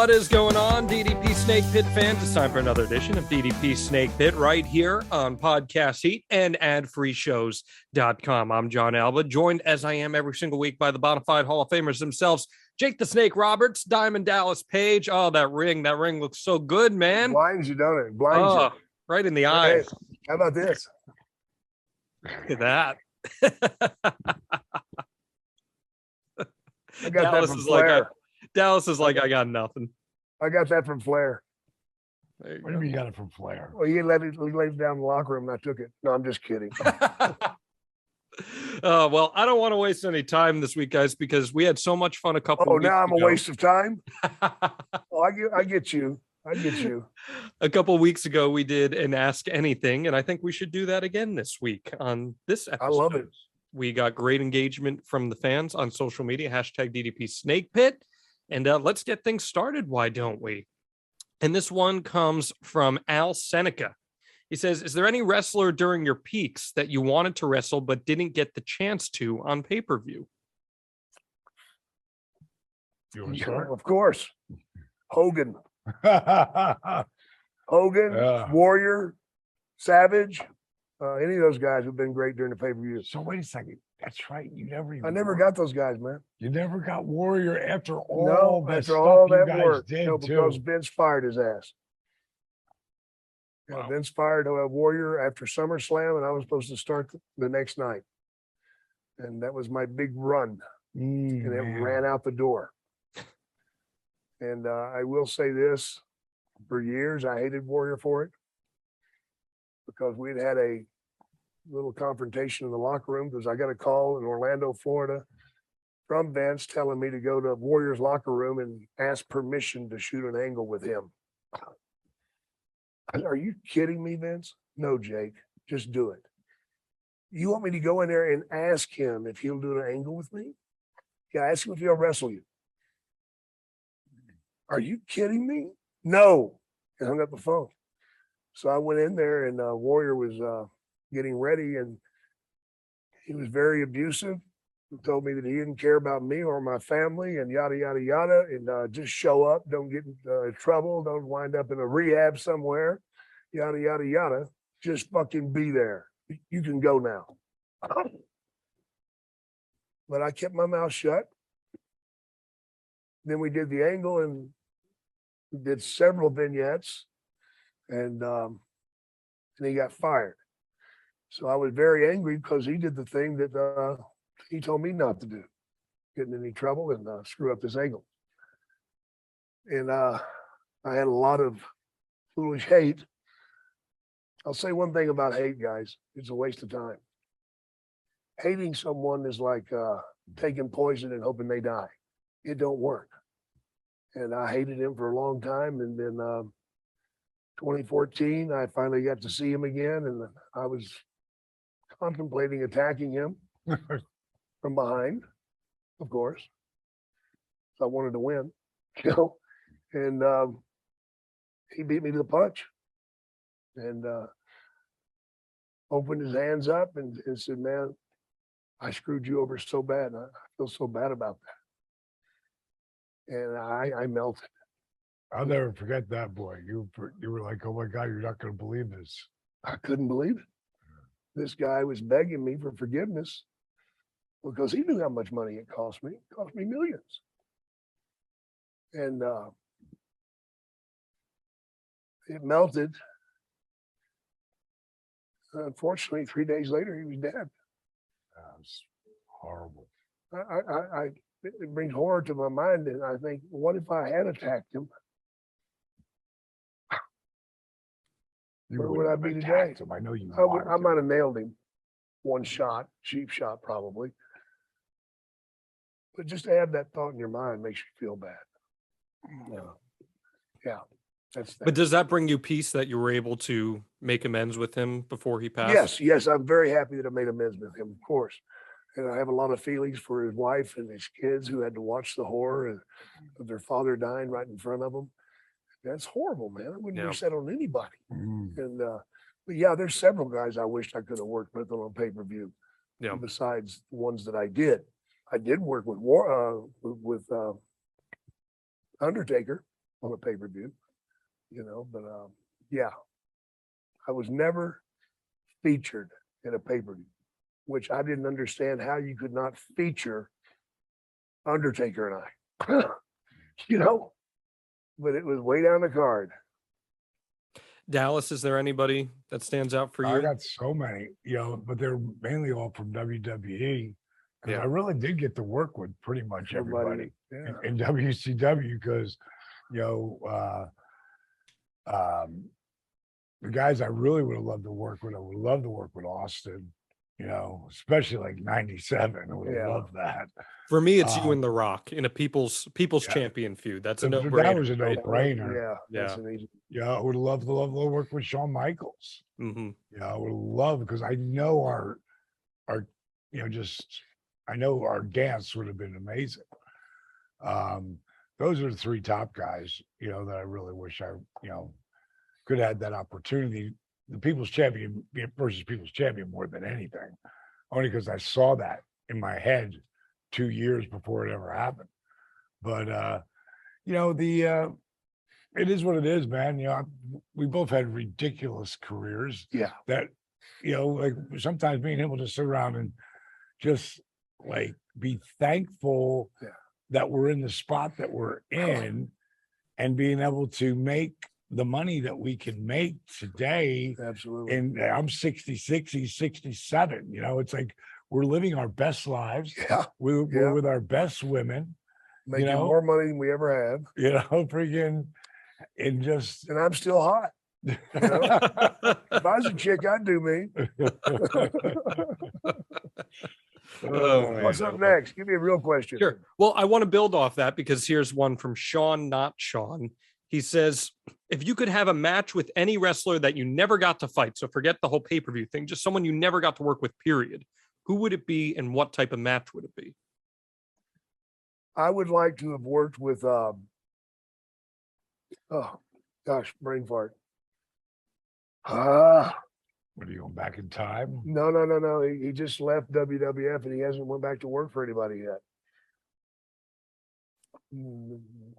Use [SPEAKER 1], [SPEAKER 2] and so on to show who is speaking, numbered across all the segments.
[SPEAKER 1] What is going on, DDP Snake Pit fans? It's time for another edition of DDP Snake Pit right here on Podcast Heat and adfreeshows.com. I'm John Alba, joined as I am every single week by the Bonafide Hall of Famers themselves, Jake the Snake Roberts, Diamond Dallas Page. Oh, that ring looks so good, man.
[SPEAKER 2] Blinds you, don't it? Blinds you.
[SPEAKER 1] Right in the eyes.
[SPEAKER 2] Hey, how about this?
[SPEAKER 1] Look at that.
[SPEAKER 2] I got that from Flair.
[SPEAKER 1] Dallas is like, I got nothing.
[SPEAKER 2] I got that from Flair.
[SPEAKER 3] What do you mean you got it from Flair?
[SPEAKER 2] Well, he laid it down in the locker room and I took it. No, I'm just kidding.
[SPEAKER 1] Well, I don't want to waste any time this week, guys, because we had so much fun a couple
[SPEAKER 2] of
[SPEAKER 1] weeks
[SPEAKER 2] now I'm
[SPEAKER 1] ago.
[SPEAKER 2] A waste of time? Oh, I get you. I get you.
[SPEAKER 1] A couple weeks ago, we did an Ask Anything, and I think we should do that again this week on this episode.
[SPEAKER 2] I love it.
[SPEAKER 1] We got great engagement from the fans on social media, hashtag DDP Snake Pit. And let's get things started. Why don't we? And this one comes from Al Seneca. He says, is there any wrestler during your peaks that you wanted to wrestle but didn't get the chance to on pay-per-view?
[SPEAKER 2] Of course. Hogan. Hogan, Warrior, Savage. Any of those guys have been great during the pay-per-view.
[SPEAKER 3] So wait a second. That's right.
[SPEAKER 2] I never got those guys, man.
[SPEAKER 3] You never got Warrior after all that
[SPEAKER 2] work.
[SPEAKER 3] No,
[SPEAKER 2] because Vince fired his ass.
[SPEAKER 1] Wow.
[SPEAKER 2] Vince fired Warrior after SummerSlam, and I was supposed to start the next night. And that was my big run. And it ran out the door. And I will say this, for years, I hated Warrior for it. Because we'd had a little confrontation in the locker room because I got a call in Orlando, Florida from Vince telling me to go to Warrior's locker room and ask permission to shoot an angle with him. Are you kidding me, Vince? No, Jake, just do it. You want me to go in there and ask him if he'll do an angle with me? Yeah, ask him if he'll wrestle you. Are you kidding me? No. And hung up the phone. So I went in there and Warrior was getting ready and he was very abusive. He told me that he didn't care about me or my family and yada, yada, yada. And just show up. Don't get in trouble. Don't wind up in a rehab somewhere. Yada, yada, yada. Just fucking be there. You can go now. But I kept my mouth shut. Then we did the angle and we did several vignettes. And he got fired. So I was very angry because he did the thing that he told me not to do, get in any trouble and screw up this angle. And I had a lot of foolish hate. I'll say one thing about hate, guys. It's a waste of time. Hating someone is like taking poison and hoping they die. It don't work. And I hated him for a long time. And then 2014, I finally got to see him again, and I was contemplating attacking him from behind, of course. So I wanted to win, and he beat me to the punch and opened his hands up and said, man, I screwed you over so bad. And I feel so bad about that. And I melted.
[SPEAKER 3] I'll never forget that, boy. You were like, oh my God, you're not going to believe this.
[SPEAKER 2] I couldn't believe it. This guy was begging me for forgiveness because he knew how much money it cost me. It cost me millions. And it melted. Unfortunately, 3 days later, he was dead.
[SPEAKER 3] That was horrible.
[SPEAKER 2] It brings horror to my mind, and I think, what if I had attacked him? Where would I be today?
[SPEAKER 3] I know you.
[SPEAKER 2] I might have nailed him. One shot, cheap shot, probably. But just to have that thought in your mind makes you feel bad. Yeah.
[SPEAKER 1] But does that bring you peace that you were able to make amends with him before he passed?
[SPEAKER 2] Yes. I'm very happy that I made amends with him, of course. And I have a lot of feelings for his wife and his kids who had to watch the horror of their father dying right in front of them. That's horrible, man. I wouldn't wish that on anybody. And but yeah, there's several guys I wished I could have worked with on pay-per-view.
[SPEAKER 1] Yeah.
[SPEAKER 2] Besides the ones that I did. I did work with Undertaker on a pay-per-view, but yeah, I was never featured in a pay-per-view, which I didn't understand how you could not feature Undertaker and I, but it was way down the card.
[SPEAKER 1] Dallas, is there anybody that stands out for
[SPEAKER 3] I
[SPEAKER 1] you?
[SPEAKER 3] got so many, but they're mainly all from WWE. Because
[SPEAKER 1] Yeah.
[SPEAKER 3] I really did get to work with pretty much everybody
[SPEAKER 2] Yeah.
[SPEAKER 3] in WCW because, the guys I really would have loved to work with, I would love to work with Austin, especially like 97. I would have
[SPEAKER 2] Yeah.
[SPEAKER 3] loved that.
[SPEAKER 1] For me, it's you and The Rock in a people's
[SPEAKER 3] Yeah.
[SPEAKER 1] champion feud. That's a
[SPEAKER 3] That
[SPEAKER 1] no-brainer.
[SPEAKER 3] was a
[SPEAKER 1] right?
[SPEAKER 3] no-brainer.
[SPEAKER 2] Yeah. That's
[SPEAKER 1] Yeah.
[SPEAKER 2] an easy.
[SPEAKER 3] Yeah, I would have loved to work with Shawn Michaels.
[SPEAKER 1] Mm-hmm.
[SPEAKER 3] Yeah, I would have loved because I know our I know our dance would have been amazing. Those are the three top guys, that I really wish I, could have had that opportunity. The People's Champion versus People's Champion more than anything, only because I saw that in my head 2 years before it ever happened. But it is what it is, man. We both had ridiculous careers
[SPEAKER 2] Yeah.
[SPEAKER 3] that, like sometimes me and him will just sit around and just like be thankful that we're in the spot that we're in and being able to make the money that we can make today.
[SPEAKER 2] Absolutely.
[SPEAKER 3] And I'm 66, he's 67. It's like we're living our best lives.
[SPEAKER 2] Yeah.
[SPEAKER 3] We're with our best women,
[SPEAKER 2] Making more money than we ever have.
[SPEAKER 3] freaking, and just.
[SPEAKER 2] And I'm still hot. If I was a chick, I'd do me. What's up next? Give me a real question.
[SPEAKER 1] Sure. Well, I want to build off that because here's one from Sean, not Sean. He says, if you could have a match with any wrestler that you never got to fight, so forget the whole pay-per-view thing, just someone you never got to work with, period, who would it be and what type of match would it be?
[SPEAKER 2] I would like to have worked with, oh gosh, brain fart.
[SPEAKER 3] What are you going back in time?
[SPEAKER 2] No. He just left WWF and he hasn't went back to work for anybody yet.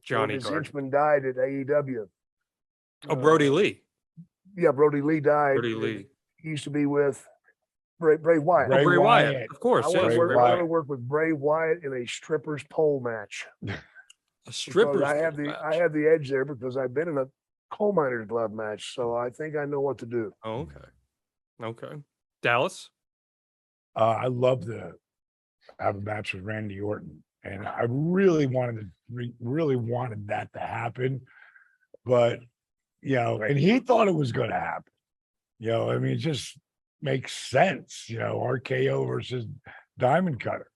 [SPEAKER 1] Johnny
[SPEAKER 2] His
[SPEAKER 1] Gargano.
[SPEAKER 2] henchman died at AEW.
[SPEAKER 1] Oh, Brody Lee.
[SPEAKER 2] Yeah, Brody Lee died.
[SPEAKER 1] Brody Lee.
[SPEAKER 2] He used to be with Bray Wyatt.
[SPEAKER 3] Bray
[SPEAKER 1] Bray Wyatt.
[SPEAKER 3] Wyatt.
[SPEAKER 1] Of course.
[SPEAKER 2] I
[SPEAKER 1] Yes.
[SPEAKER 2] want
[SPEAKER 3] Bray
[SPEAKER 2] to
[SPEAKER 3] Wyatt.
[SPEAKER 2] work with Bray Wyatt in a stripper's pole match.
[SPEAKER 1] A stripper's
[SPEAKER 2] Because
[SPEAKER 1] match.
[SPEAKER 2] I have the edge there because I've been in a coal miners glove match, so I think I know what to do.
[SPEAKER 1] Oh, okay. Dallas?
[SPEAKER 3] I love to have a match with Randy Orton, and I really wanted that to happen, but and he thought it was going to happen. It just makes sense. RKO versus Diamond Cutter.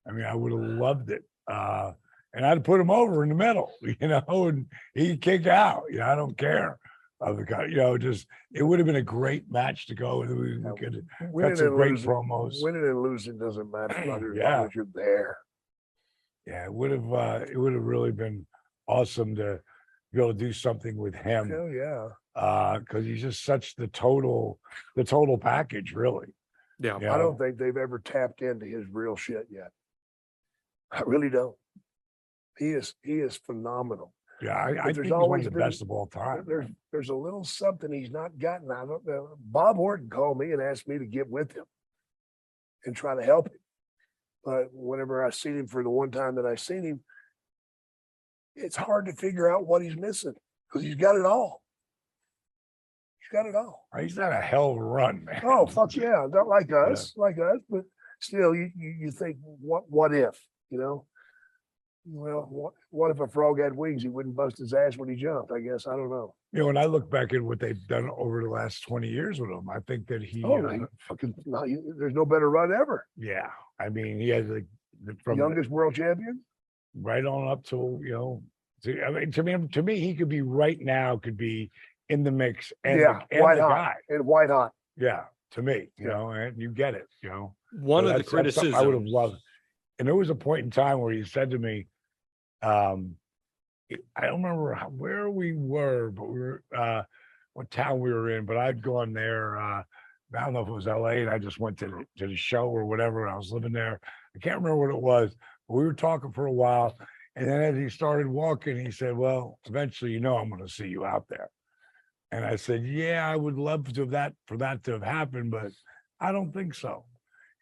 [SPEAKER 3] I would have loved it, and I'd put him over in the middle, and he'd kick out. I don't care. Just it would have been a great match to go. We could cut some great promos.
[SPEAKER 2] Winning and losing doesn't matter. As long
[SPEAKER 3] Yeah.
[SPEAKER 2] as you're there.
[SPEAKER 3] Yeah, it would have really been awesome to be able to do something with him.
[SPEAKER 2] Hell yeah.
[SPEAKER 3] Because he's just such the total package, really.
[SPEAKER 1] Yeah.
[SPEAKER 2] I don't think they've ever tapped into his real shit yet. I really don't. He is phenomenal.
[SPEAKER 3] Yeah, I think
[SPEAKER 2] there's
[SPEAKER 3] he's one
[SPEAKER 2] always
[SPEAKER 3] of the
[SPEAKER 2] been-
[SPEAKER 3] best of all time.
[SPEAKER 2] There's a little something he's not gotten. I don't know. Bob Orton called me and asked me to get with him and try to help him. But whenever I seen him for the one time that I seen him, it's hard to figure out what he's missing because he's got it all. He's got it all.
[SPEAKER 3] He's had a hell of a run, man.
[SPEAKER 2] Oh, fuck yeah. Not like us, but still you think, what if, Well, what if a frog had wings? He wouldn't bust his ass when he jumped, I guess. I don't know.
[SPEAKER 3] When I look back at what they've done over the last 20 years with him, I think that he
[SPEAKER 2] There's no better run ever.
[SPEAKER 3] yeah. He has from
[SPEAKER 2] Youngest world champion.
[SPEAKER 3] right on up to to me he could be right now be in the mix and
[SPEAKER 2] white
[SPEAKER 3] the
[SPEAKER 2] hot
[SPEAKER 3] guy.
[SPEAKER 2] and white hot.
[SPEAKER 3] Yeah, to me, and you get it,
[SPEAKER 1] One of the
[SPEAKER 3] that's something
[SPEAKER 1] criticisms
[SPEAKER 3] I would have loved. And there was a point in time where he said to me, I don't remember where we were, but we were what town we were in, but I'd gone there. I don't know if it was LA, and I just went to the show or whatever. And I was living there. I can't remember what it was, but we were talking for a while. And then as he started walking, he said, well, eventually, I'm going to see you out there. And I said, yeah, I would love to for that to have happened, but I don't think so.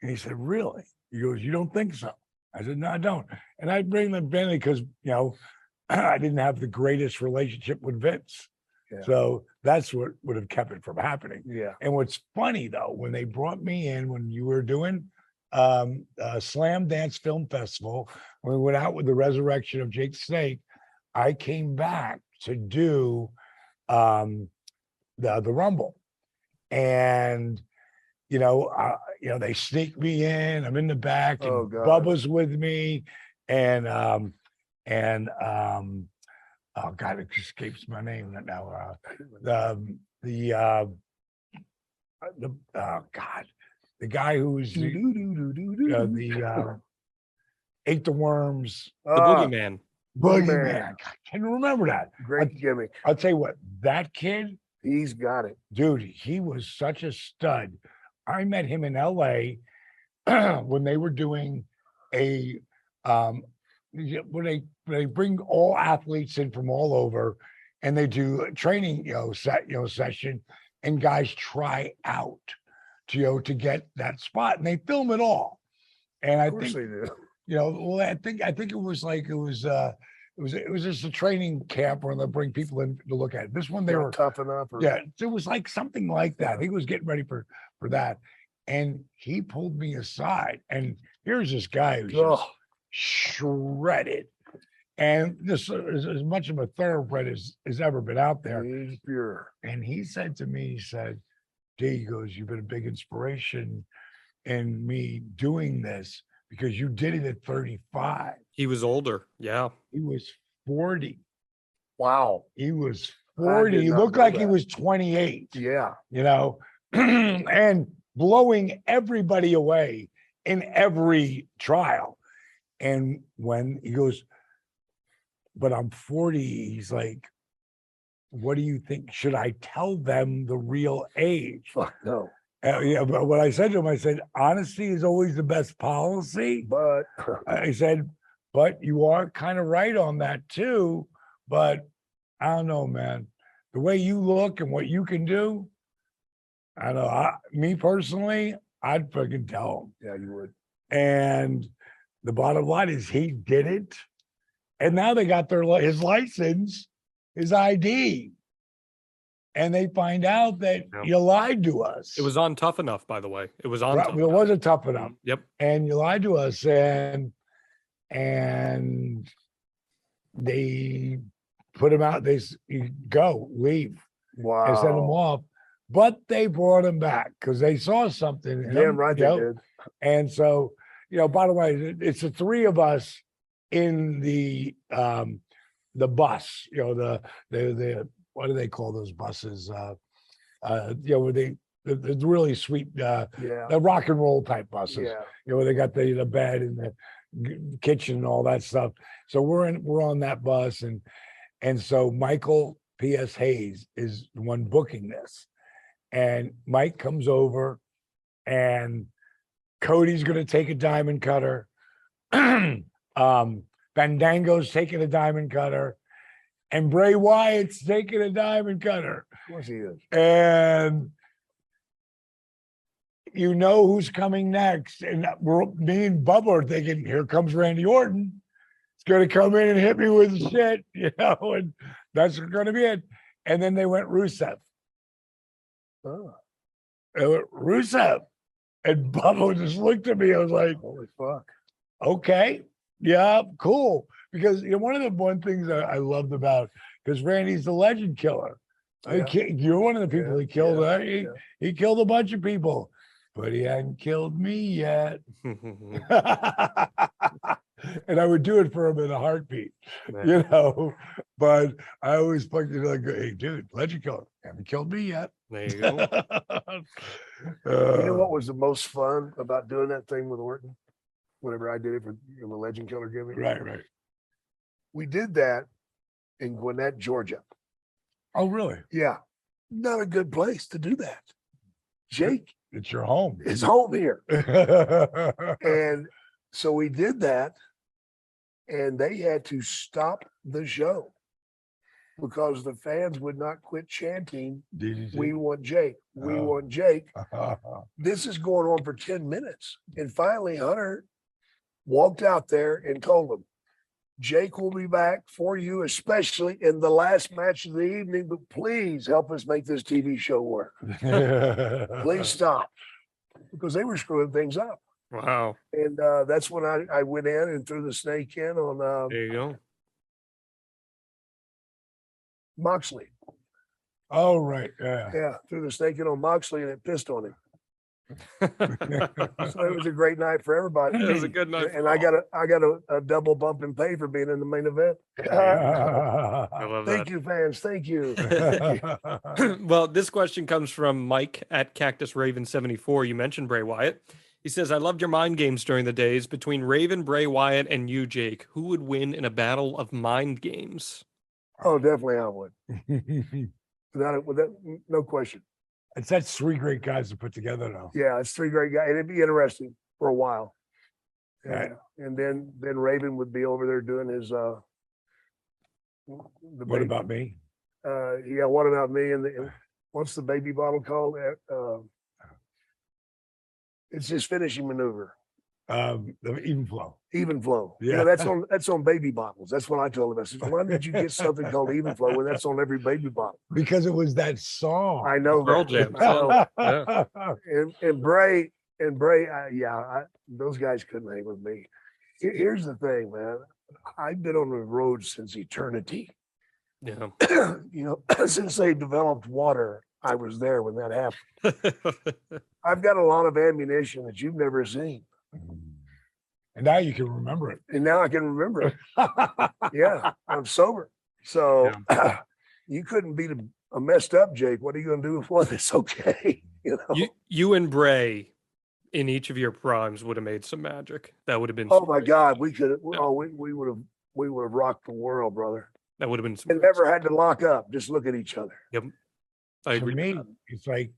[SPEAKER 3] And he said, really? He goes, you don't think so? I said, no, I don't. And I bring them Benny because, I didn't have the greatest relationship with Vince.
[SPEAKER 2] Yeah.
[SPEAKER 3] So that's what would have kept it from happening.
[SPEAKER 2] Yeah.
[SPEAKER 3] And what's funny though, when they brought me in, when you were doing Slam Dance Film Festival, when we went out with the resurrection of Jake Snake, I came back to do the Rumble. And they sneak me in. I'm in the back, and Bubba's with me, and oh God, it escapes my name now. The guy who's ate the worms,
[SPEAKER 1] the boogeyman.
[SPEAKER 3] Boogeyman. I can't remember that.
[SPEAKER 2] Great gimmick.
[SPEAKER 3] I'll tell you what, that kid,
[SPEAKER 2] he's got it,
[SPEAKER 3] dude. He was such a stud. I met him in LA when they were doing when they bring all athletes in from all over, and they do a training session, and guys try out to get that spot, and they film it all. And I think
[SPEAKER 2] they do.
[SPEAKER 3] I think it was just a training camp where they bring people in to look at it. This one they were
[SPEAKER 2] tough enough.
[SPEAKER 3] It was like something like that. I think he was getting ready for that, and he pulled me aside. And here's this guy who's just shredded, and this is as much of a thoroughbred as ever been out there.
[SPEAKER 2] He's pure.
[SPEAKER 3] And he said to me, he said, "D," he goes, "You've been a big inspiration in me doing this." Because you did it at 35.
[SPEAKER 1] He was older. Yeah.
[SPEAKER 3] He was 40.
[SPEAKER 2] Wow.
[SPEAKER 3] He was 40. He looked like he was 28.
[SPEAKER 2] Yeah.
[SPEAKER 3] And blowing everybody away in every trial. And when he goes, but I'm 40, he's like, what do you think? Should I tell them the real age?
[SPEAKER 2] Fuck no.
[SPEAKER 3] But what I said to him, I said, honesty is always the best policy.
[SPEAKER 2] But
[SPEAKER 3] I said, but you are kind of right on that too. But I don't know, man. The way you look and what you can do, I don't know. Me personally, I'd fucking tell him.
[SPEAKER 2] Yeah, you would.
[SPEAKER 3] And the bottom line is he did it. And now they got his license, his ID. And they find out that you lied to us.
[SPEAKER 1] It was on Tough Enough, by the way. It was on.
[SPEAKER 3] It wasn't Tough Enough.
[SPEAKER 1] Yep.
[SPEAKER 3] And you lied to us, and they put him out. They leave.
[SPEAKER 2] Wow.
[SPEAKER 3] And send him off. But they brought him back because they saw something. In
[SPEAKER 2] Damn
[SPEAKER 3] him,
[SPEAKER 2] right they did.
[SPEAKER 3] And so, by the way, it's the three of us in the bus. The what do they call those buses? Where the really sweet, the rock and roll type buses.
[SPEAKER 2] Yeah.
[SPEAKER 3] Where they got the bed and the kitchen and all that stuff. So we're on that bus, and so Michael P.S. Hayes is the one booking this, and Mike comes over, and Cody's going to take a diamond cutter. Fandango's taking a diamond cutter. And Bray Wyatt's taking a diamond cutter.
[SPEAKER 2] Of course he is.
[SPEAKER 3] And you know who's coming next. And me and Bubba are thinking, here comes Randy Orton. It's going to come in and hit me with shit, and that's going to be it. And then they went Rusev.
[SPEAKER 2] Oh.
[SPEAKER 3] They went Rusev. And Bubba just looked at me. I was like,
[SPEAKER 2] holy fuck.
[SPEAKER 3] Okay. Yeah, cool. Because one things that I loved about, because Randy's the legend killer.
[SPEAKER 2] Yeah.
[SPEAKER 3] You're one of the people he killed.
[SPEAKER 2] Yeah.
[SPEAKER 3] He killed a bunch of people, but he hadn't killed me yet. And I would do it for him in a heartbeat, But I always fucking like, hey, dude, legend killer, haven't killed me yet.
[SPEAKER 1] There you go.
[SPEAKER 2] You know what was the most fun about doing that thing with Orton? Whenever I did it for the Legend Killer gimmick.
[SPEAKER 3] Right.
[SPEAKER 2] We did that in Gwinnett, Georgia.
[SPEAKER 3] Oh, really?
[SPEAKER 2] Yeah. Not a good place to do that. Jake.
[SPEAKER 3] It's your home.
[SPEAKER 2] His home here. And so we did that. and they had to stop the show because the fans would not quit chanting, "We want Jake, we want Jake." This is going on for 10 minutes. And finally, Hunter walked out there and told them, "Jake will be back for you, especially in the last match of the evening, but please help us make this TV show work. Please stop." Because they were screwing things up.
[SPEAKER 1] Wow.
[SPEAKER 2] And that's when I went in and threw the snake in on
[SPEAKER 1] There you go.
[SPEAKER 2] Moxley.
[SPEAKER 3] Oh, right. Yeah.
[SPEAKER 2] Yeah, threw the snake in on Moxley and it pissed on him. So it was a great night for everybody.
[SPEAKER 1] It was a good night.
[SPEAKER 2] And I got a double bump in pay for being in the main event.
[SPEAKER 1] I love
[SPEAKER 2] Thank
[SPEAKER 1] that.
[SPEAKER 2] you, fans. Thank you.
[SPEAKER 1] Well, this question comes from Mike at Cactus Raven 74. You mentioned Bray Wyatt. He says, "I loved your mind games during the days between Raven, Bray Wyatt, and you, Jake. Who would win in a battle of mind games?"
[SPEAKER 2] Oh, definitely I would. Without no question.
[SPEAKER 3] That's three great guys to put together, though.
[SPEAKER 2] Yeah, it's three great guys. It'd be interesting for a while.
[SPEAKER 3] Right.
[SPEAKER 2] And then Raven would be over there doing his
[SPEAKER 3] What about me?
[SPEAKER 2] yeah, what about me? And what's the baby bottle called? It's his finishing maneuver.
[SPEAKER 3] The even flow.
[SPEAKER 2] Even flow.
[SPEAKER 3] Yeah.
[SPEAKER 2] That's on baby bottles. That's what I told him. I said, "Why did you get something called even flow when that's on every baby bottle?"
[SPEAKER 3] Because it was that song.
[SPEAKER 2] I know
[SPEAKER 1] Pearl
[SPEAKER 2] that.
[SPEAKER 1] Jam.
[SPEAKER 2] I know.
[SPEAKER 1] Yeah.
[SPEAKER 2] And Bray, those guys couldn't hang with me. Here's the thing, man. I've been on the road since eternity.
[SPEAKER 1] Yeah.
[SPEAKER 2] Since they developed water, I was there when that happened. I've got a lot of ammunition that you've never seen.
[SPEAKER 3] And now you can remember it.
[SPEAKER 2] And now I can remember it. Yeah, I'm sober. So you couldn't beat a messed up Jake. What are you going to do with one that's okay?
[SPEAKER 1] You and Bray in each of your primes would have made some magic. That would have been.
[SPEAKER 2] Oh my God, we could have. Oh, we would have rocked the world, brother.
[SPEAKER 1] That would have been.
[SPEAKER 2] And never had to lock up. Just look at each other.
[SPEAKER 1] Yep. I
[SPEAKER 3] To
[SPEAKER 1] agree.
[SPEAKER 3] me, it's like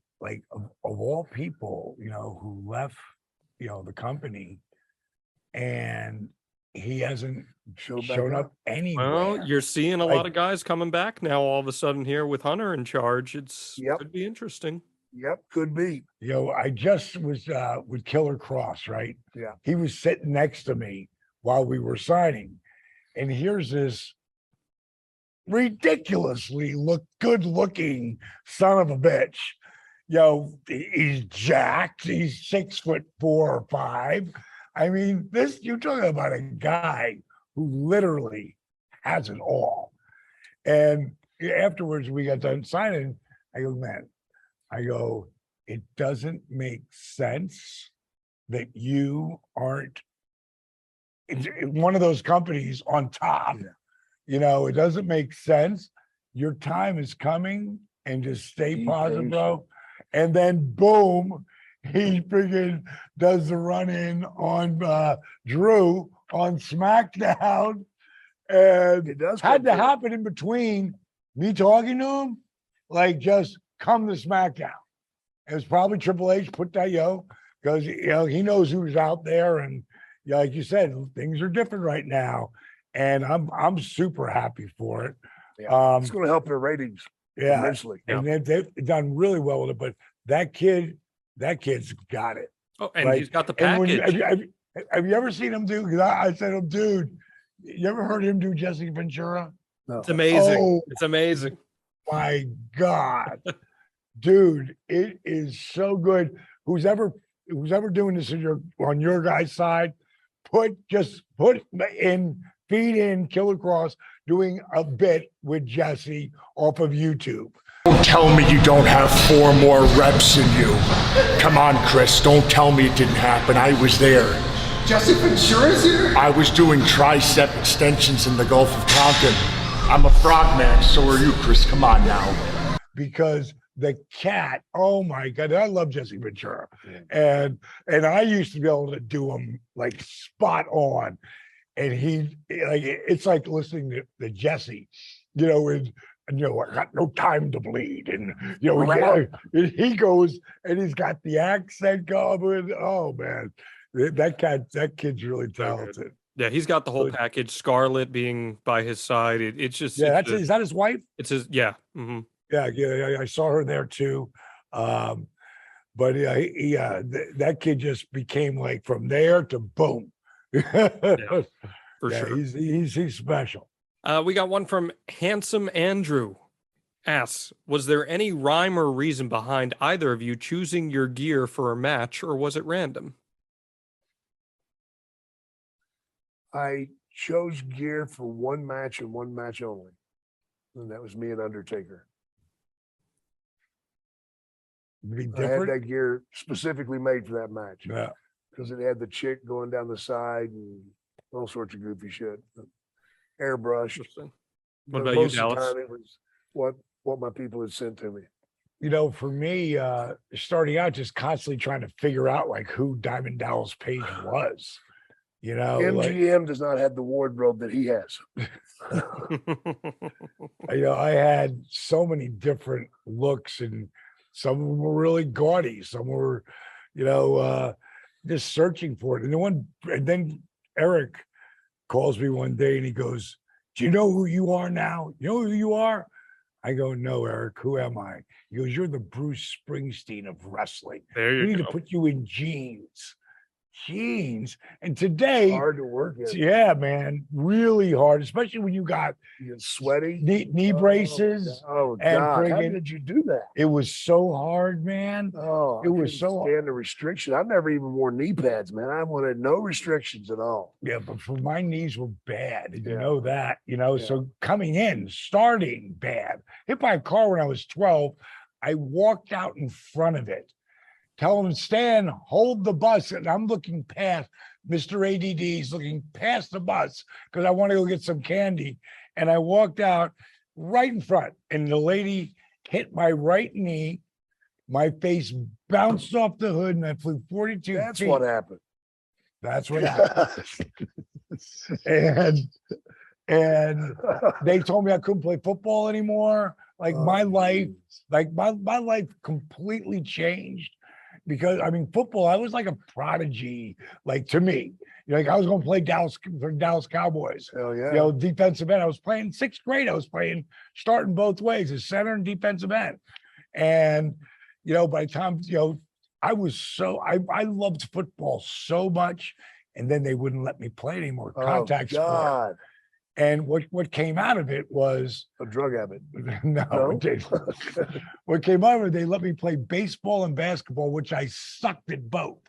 [SPEAKER 3] of all people, who left, the company, and he hasn't shown up anywhere.
[SPEAKER 1] Well, you're seeing a lot of guys coming back now. All of a sudden, here with Hunter in charge, could be interesting.
[SPEAKER 2] Yep, could be.
[SPEAKER 3] I just was with Killer Cross, right?
[SPEAKER 2] Yeah.
[SPEAKER 3] He was sitting next to me while we were signing, and here's this ridiculously good-looking son of a bitch. He's jacked. He's 6'4" or 5. I mean, you're talking about a guy who literally has it all. And afterwards, we got done signing. I go, man, it doesn't make sense that you aren't in one of those companies on top. Yeah. It doesn't make sense. Your time is coming, and just stay positive, bro. And then boom, he freaking does the run-in on Drew on SmackDown. And
[SPEAKER 2] It does
[SPEAKER 3] had to happen in between me talking to him, like, just come to SmackDown. It was probably Triple H put that, because he knows who's out there, and like you said, things are different right now, and I'm super happy for it.
[SPEAKER 2] Yeah. It's going to help their ratings.
[SPEAKER 3] Yeah,
[SPEAKER 2] Immensely.
[SPEAKER 3] and they've done really well with it. But that kid's got it.
[SPEAKER 1] Oh, and he's got the package.
[SPEAKER 3] Have you ever seen him do? Because I said to him, dude, you ever heard him do Jesse Ventura?
[SPEAKER 2] No.
[SPEAKER 1] It's amazing.
[SPEAKER 3] Oh,
[SPEAKER 1] it's amazing.
[SPEAKER 3] My God, dude, it is so good. Who's ever doing this on your guy's side, feed in Killer Cross doing a bit with Jesse off of YouTube.
[SPEAKER 4] Don't tell me you don't have 4 more reps in you. Come on, Chris, don't tell me it didn't happen. I was there.
[SPEAKER 5] Jesse Ventura's here?
[SPEAKER 4] I was doing tricep extensions in the Gulf of Tonkin. I'm a frogman, so are you, Chris. Come on now.
[SPEAKER 3] Because the cat, oh my God, I love Jesse Ventura. And I used to be able to do him like spot on. And it's like listening to Jesse, I got no time to bleed. And, he goes and he's got the accent going. Oh man, that kid's really talented.
[SPEAKER 1] Yeah, he's got the whole
[SPEAKER 3] Good.
[SPEAKER 1] package. Scarlett being by his side. It's just
[SPEAKER 3] Yeah,
[SPEAKER 1] it's
[SPEAKER 3] is that his wife?
[SPEAKER 1] it's his yeah.
[SPEAKER 3] Yeah, I saw her there too. But that kid just became like from there to boom.
[SPEAKER 1] Yeah, for
[SPEAKER 3] Yeah,
[SPEAKER 1] sure.
[SPEAKER 3] he's special.
[SPEAKER 1] We got one from Handsome Andrew. Asks, was there any rhyme or reason behind either of you choosing your gear for a match, or was it random?
[SPEAKER 2] I chose gear for one match and one match only. And that was me and Undertaker.
[SPEAKER 3] Be
[SPEAKER 2] I had
[SPEAKER 3] different.
[SPEAKER 2] that gear specifically made for that match
[SPEAKER 3] Yeah.
[SPEAKER 2] because it had the chick going down the side and all sorts of goofy shit. Airbrushed.
[SPEAKER 1] Interesting.
[SPEAKER 2] But
[SPEAKER 1] What about you,
[SPEAKER 2] most of the
[SPEAKER 1] Dallas?
[SPEAKER 2] time it was what my people had sent to me.
[SPEAKER 3] You know, for me, starting out, just constantly trying to figure out like who Diamond Dallas Page was. You know,
[SPEAKER 2] MGM does not have the wardrobe that he has.
[SPEAKER 3] I had so many different looks, and some of them were really gaudy. Some were, just searching for it. And then Eric calls me one day and he goes, "Do you know who you are now? You know who you are?" I go, "No, Eric, who am I?" He goes, "You're the Bruce Springsteen of wrestling.
[SPEAKER 1] There
[SPEAKER 3] We
[SPEAKER 1] you
[SPEAKER 3] need to
[SPEAKER 1] go.
[SPEAKER 3] put you in jeans." And today,
[SPEAKER 2] Hard to work in.
[SPEAKER 3] yeah, man, really hard, especially when you got
[SPEAKER 2] You get sweaty.
[SPEAKER 3] knee braces.
[SPEAKER 2] Oh
[SPEAKER 3] and
[SPEAKER 2] God! How
[SPEAKER 3] friggin-
[SPEAKER 2] did you do that?
[SPEAKER 3] It was so hard, man.
[SPEAKER 2] Oh,
[SPEAKER 3] It
[SPEAKER 2] I
[SPEAKER 3] was
[SPEAKER 2] couldn't
[SPEAKER 3] so-
[SPEAKER 2] stand the restriction. I never even wore knee pads, man. I wanted no restrictions at all.
[SPEAKER 3] Yeah, but for my knees were bad. You
[SPEAKER 2] Yeah.
[SPEAKER 3] know that,
[SPEAKER 2] Yeah.
[SPEAKER 3] So coming in, starting bad, hit by a car when I was 12. I walked out in front of it. Tell him, "Stan, hold the bus." And I'm looking past Mr. ADD's looking past the bus because I want to go get some candy. And I walked out right in front, and the lady hit my right knee. My face bounced off the hood, and I flew 42
[SPEAKER 2] That's
[SPEAKER 3] feet.
[SPEAKER 2] what happened.
[SPEAKER 3] That's what happened. and they told me I couldn't play football anymore. Like
[SPEAKER 2] Oh,
[SPEAKER 3] my life,
[SPEAKER 2] geez.
[SPEAKER 3] my life completely changed because football, I was like a prodigy, like to me. Like I was going to play for Dallas Cowboys.
[SPEAKER 2] Hell yeah.
[SPEAKER 3] Defensive end. I was playing sixth grade. I was playing starting both ways as center and defensive end. And by the time I loved football so much, and then they wouldn't let me play anymore contact sport.
[SPEAKER 2] God.
[SPEAKER 3] And what came out of it was
[SPEAKER 2] A drug habit.
[SPEAKER 3] no,
[SPEAKER 2] No?
[SPEAKER 3] it didn't. What came out of it, they let me play baseball and basketball, which I sucked at both.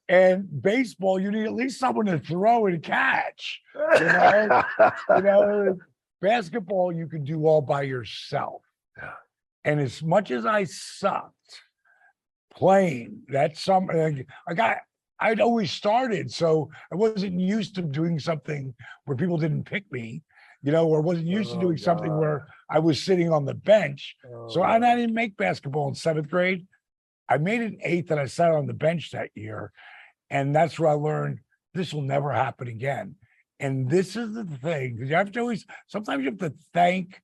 [SPEAKER 3] And baseball, you need at least someone to throw and catch. Basketball, you can do all by yourself.
[SPEAKER 2] Yeah.
[SPEAKER 3] And as much as I sucked playing that summer, I'd always started, so I wasn't used to doing something where people didn't pick me, or wasn't used to
[SPEAKER 2] Oh,
[SPEAKER 3] doing something
[SPEAKER 2] God.
[SPEAKER 3] where I was sitting on the bench. So I
[SPEAKER 2] Oh,
[SPEAKER 3] didn't make basketball in seventh grade. I made it in eighth, and I sat on the bench that year. And that's where I learned this will never happen again. And this is the thing, because you have to sometimes you have to thank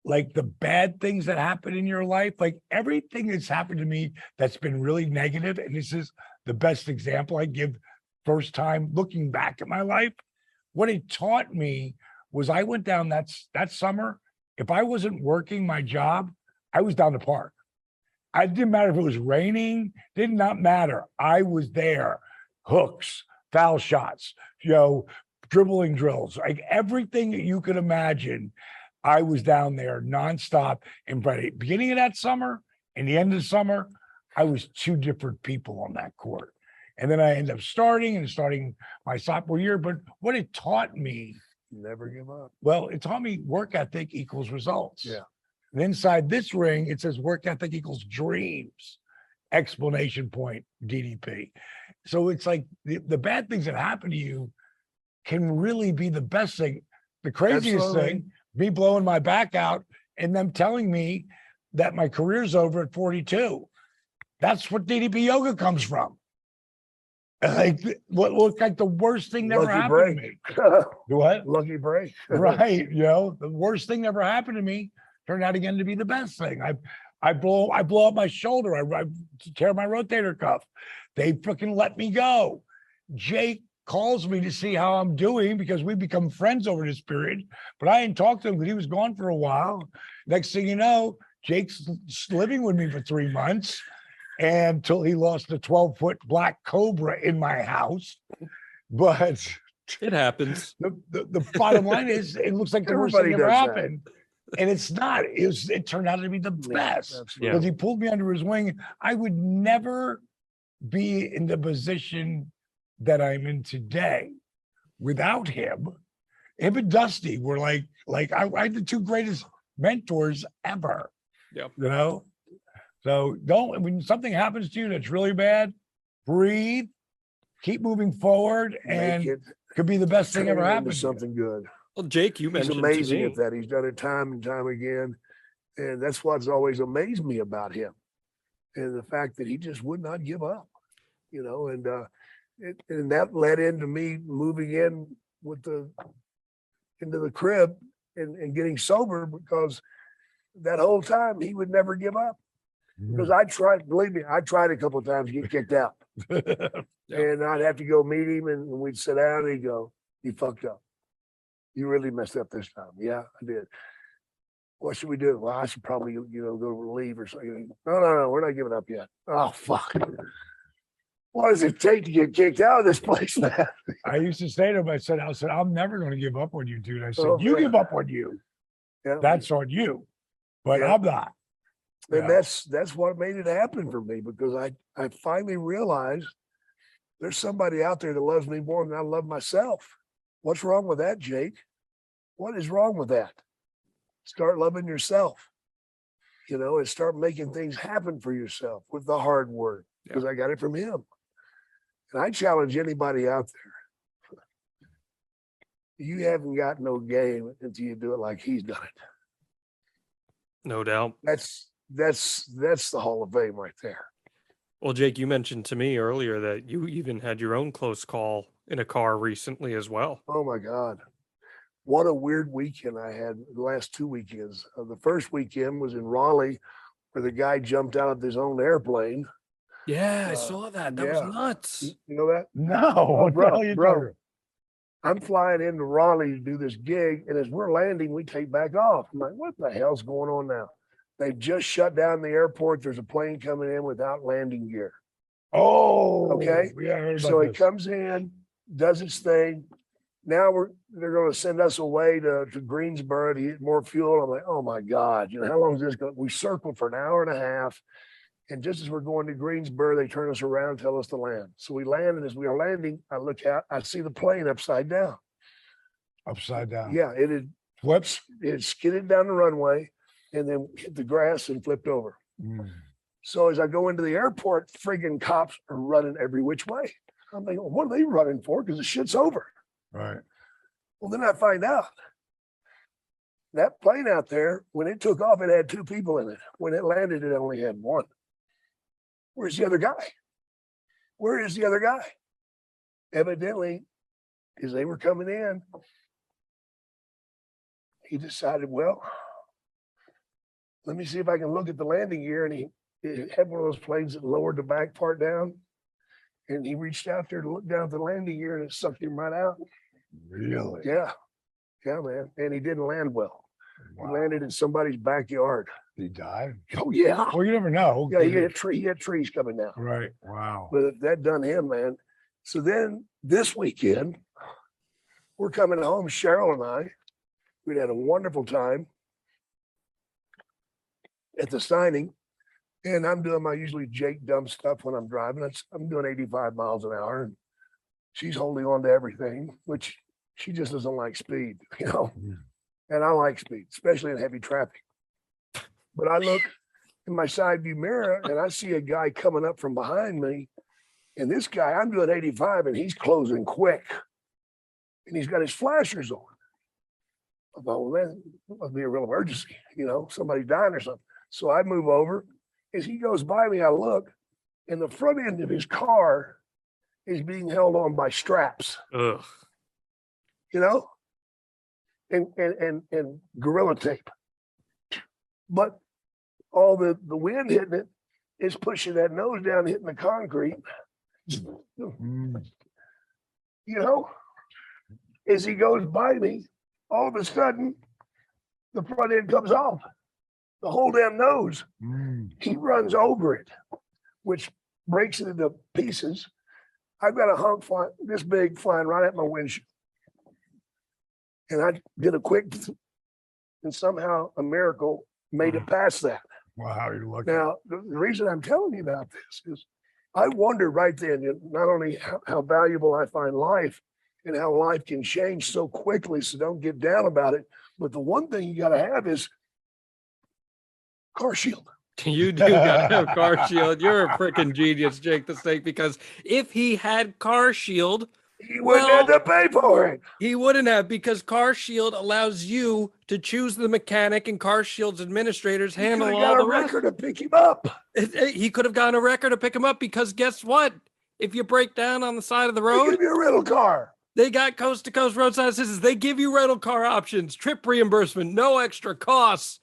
[SPEAKER 3] like the bad things that happen in your life, like everything that's happened to me that's been really negative. And this is the best example I give first time looking back at my life. What it taught me was I went down that summer. If I wasn't working my job, I was down the park. I didn't matter if it was raining, did not matter. I was there. Hooks, foul shots, dribbling drills, like everything that you could imagine. I was down there nonstop. And by the beginning of that summer and the end of the summer, I was two different people on that court. And then I ended up starting my sophomore year. But what it taught me,
[SPEAKER 2] never give up.
[SPEAKER 3] well, it taught me work ethic equals results.
[SPEAKER 2] Yeah.
[SPEAKER 3] And inside this ring, it says work ethic equals dreams, explanation point, DDP. So it's like the bad things that happen to you can really be the best thing. The craziest
[SPEAKER 2] Absolutely.
[SPEAKER 3] thing, me blowing my back out and them telling me that my career's over at 42. That's what DDP yoga comes from. Like what looked like the worst thing never
[SPEAKER 2] Lucky
[SPEAKER 3] happened
[SPEAKER 2] break.
[SPEAKER 3] to me. What?
[SPEAKER 2] Lucky break.
[SPEAKER 3] Right. The worst thing never happened to me turned out again to be the best thing. I blow up my shoulder. I tear my rotator cuff. They freaking let me go. Jake calls me to see how I'm doing because we become friends over this period. But I didn't talk to him because he was gone for a while. Next thing you know, Jake's living with me for 3 months until he lost a 12-foot black cobra in my house. But
[SPEAKER 1] It happens.
[SPEAKER 3] the bottom line is, it looks like the worst thing
[SPEAKER 2] Everybody
[SPEAKER 3] ever
[SPEAKER 2] does that.
[SPEAKER 3] happened. And it's not. It turned out to be the best
[SPEAKER 2] Absolutely.
[SPEAKER 3] because he pulled me under his wing. I would never be in the position that I'm in today without him. Him and Dusty were like I had the 2 greatest mentors ever.
[SPEAKER 1] Yep.
[SPEAKER 3] You know, so when something happens to you that's really bad, breathe, keep moving forward, and
[SPEAKER 2] Make it
[SPEAKER 3] could be the best thing
[SPEAKER 2] turn
[SPEAKER 3] ever
[SPEAKER 2] it into
[SPEAKER 3] happened.
[SPEAKER 2] something good.
[SPEAKER 1] Well, Jake, you
[SPEAKER 2] He's
[SPEAKER 1] mentioned
[SPEAKER 2] amazing
[SPEAKER 1] to me,
[SPEAKER 2] at that. He's done it time and time again. And that's what's always amazed me about him. And the fact that he just would not give up, you know, and that led into me moving in into the crib and getting sober, because that whole time he would never give up. Because I tried, believe me, I tried a couple of times to get kicked out. And I'd have to go meet him, and we'd sit down and he'd go, "You fucked up. You really messed up this time." "Yeah, I did." "What should we do?" "Well, I should probably, go leave or something." No, we're not giving up yet." "Oh, fuck. What does it take to get kicked out of this place, man?"
[SPEAKER 3] I used to say to him, I said, "I'm never going to give up on you, dude." I said,
[SPEAKER 2] Oh,
[SPEAKER 3] "You
[SPEAKER 2] yeah.
[SPEAKER 3] give up on you.
[SPEAKER 2] Yeah.
[SPEAKER 3] That's on you. But
[SPEAKER 2] Yeah.
[SPEAKER 3] I'm not."
[SPEAKER 2] And
[SPEAKER 3] Yeah.
[SPEAKER 2] that's what made it happen for me, because I finally realized there's somebody out there that loves me more than I love myself. What's wrong with that, Jake? What is wrong with that? Start loving yourself, and start making things happen for yourself with the hard work, because I got it from him. And I challenge anybody out there. You haven't got no game until you do it like he's done it.
[SPEAKER 1] no doubt.
[SPEAKER 2] That's the Hall of Fame right there.
[SPEAKER 1] Well, Jake, you mentioned to me earlier that you even had your own close call in a car recently as well.
[SPEAKER 2] Oh my God. What a weird weekend I had the last 2 weekends. The first weekend was in Raleigh, where the guy jumped out of his own airplane.
[SPEAKER 1] Yeah, I saw that. That was
[SPEAKER 2] yeah.
[SPEAKER 1] nuts.
[SPEAKER 2] You know that?
[SPEAKER 3] No, what the hell are you talking?
[SPEAKER 2] I'm flying into Raleigh to do this gig, and as we're landing, we take back off. I'm like, what the hell's going on now? They've just shut down the airport. There's a plane coming in without landing gear.
[SPEAKER 3] Oh,
[SPEAKER 2] Okay.
[SPEAKER 3] Yeah, I heard about
[SPEAKER 2] So it
[SPEAKER 3] this.
[SPEAKER 2] comes in, does its thing. Now they're going to send us away to Greensboro to get more fuel. I'm like, oh my God, how long is this going? We circled for an hour and a half. And just as we're going to Greensboro, they turn us around and tell us to land. So we land, and as we are landing, I look out, I see the plane upside down.
[SPEAKER 3] Upside down.
[SPEAKER 2] Yeah, it had
[SPEAKER 3] Whoops.
[SPEAKER 2] it had skidded down the runway and then hit the grass and flipped over. So as I go into the airport, friggin' cops are running every which way. I'm thinking, what are they running for? Because the shit's over.
[SPEAKER 3] Right.
[SPEAKER 2] Well, then I find out that plane out there, when it took off, it had 2 people in it. When it landed, it only had 1. Where's the other guy? Where is the other guy? Evidently, as they were coming in, he decided, well, let me see if I can look at the landing gear. And he had one of those planes that lowered the back part down. And he reached out there to look down at the landing gear, and it sucked him right out.
[SPEAKER 3] Really?
[SPEAKER 2] Yeah. Yeah, man. And he didn't land well.
[SPEAKER 3] Wow.
[SPEAKER 2] He landed in somebody's backyard.
[SPEAKER 3] Did he die?
[SPEAKER 2] Oh, yeah.
[SPEAKER 3] Well, you never know.
[SPEAKER 2] Yeah, he had trees coming down.
[SPEAKER 3] Right. Wow.
[SPEAKER 2] But that done him, man. So then this weekend, we're coming home, Cheryl and I. We'd had a wonderful time at the signing. And I'm doing my usually Jake dumb stuff when I'm driving. I'm doing 85 miles an hour. And she's holding on to everything, which she just doesn't like speed, And I like speed, especially in heavy traffic. But I look in my side view mirror and I see a guy coming up from behind me. And this guy, I'm doing 85 and he's closing quick. And he's got his flashers on. I thought, well, man, it must be a real emergency, somebody dying or something. So I move over. As he goes by me, I look, and the front end of his car is being held on by straps,
[SPEAKER 1] Ugh.
[SPEAKER 2] and gorilla tape. But all the wind hitting it is pushing that nose down, hitting the concrete. as he goes by me, all of a sudden, the front end comes off. The whole damn nose. He runs over it, which breaks it into pieces. I've got a hunk this big flying right at my windshield. And I did a quick, and somehow a miracle made it past that.
[SPEAKER 3] Wow, you're lucky.
[SPEAKER 2] Now, the reason I'm telling you about this is I wondered right then, not only how valuable I find life and how life can change so quickly, so don't get down about it. But the one thing you got to have is car shield.
[SPEAKER 1] You do got to have car shield. You're a freaking genius, Jake the Snake, because if he had car shield,
[SPEAKER 2] he wouldn't have to pay for it.
[SPEAKER 1] He wouldn't have, because Car Shield allows you to choose the mechanic, and Car Shield's administrators handle all the rest.
[SPEAKER 2] He could have got a record to pick him up.
[SPEAKER 1] He could have gotten a record to pick him up, because guess what? If you break down on the side of the
[SPEAKER 2] They
[SPEAKER 1] road,
[SPEAKER 2] give you a rental car.
[SPEAKER 1] they got coast-to-coast roadside assistance. They give you rental car options, trip reimbursement, no extra costs.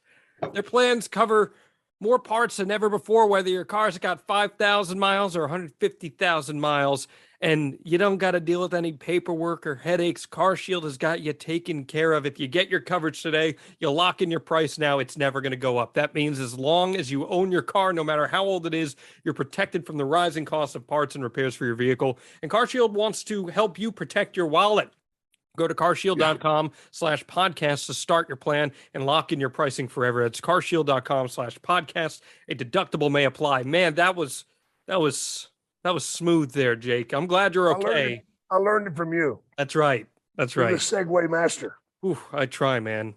[SPEAKER 1] Their plans cover more parts than ever before, whether your car's got 5,000 miles or 150,000 miles. And you don't got to deal with any paperwork or headaches. Car Shield has got you taken care of. If you get your coverage today, you lock in your price now. It's never going to go up. That means as long as you own your car, no matter how old it is, you're protected from the rising cost of parts and repairs for your vehicle. And Car Shield wants to help you protect your wallet. Go to carshield.com/podcast to start your plan and lock in your pricing forever. It's carshield.com/podcast. A deductible may apply. Man, that was smooth there, Jake. I'm glad you're okay.
[SPEAKER 2] I learned it from you.
[SPEAKER 1] That's right. That's
[SPEAKER 2] You're
[SPEAKER 1] right.
[SPEAKER 2] the Segway master.
[SPEAKER 1] Ooh, I try, man.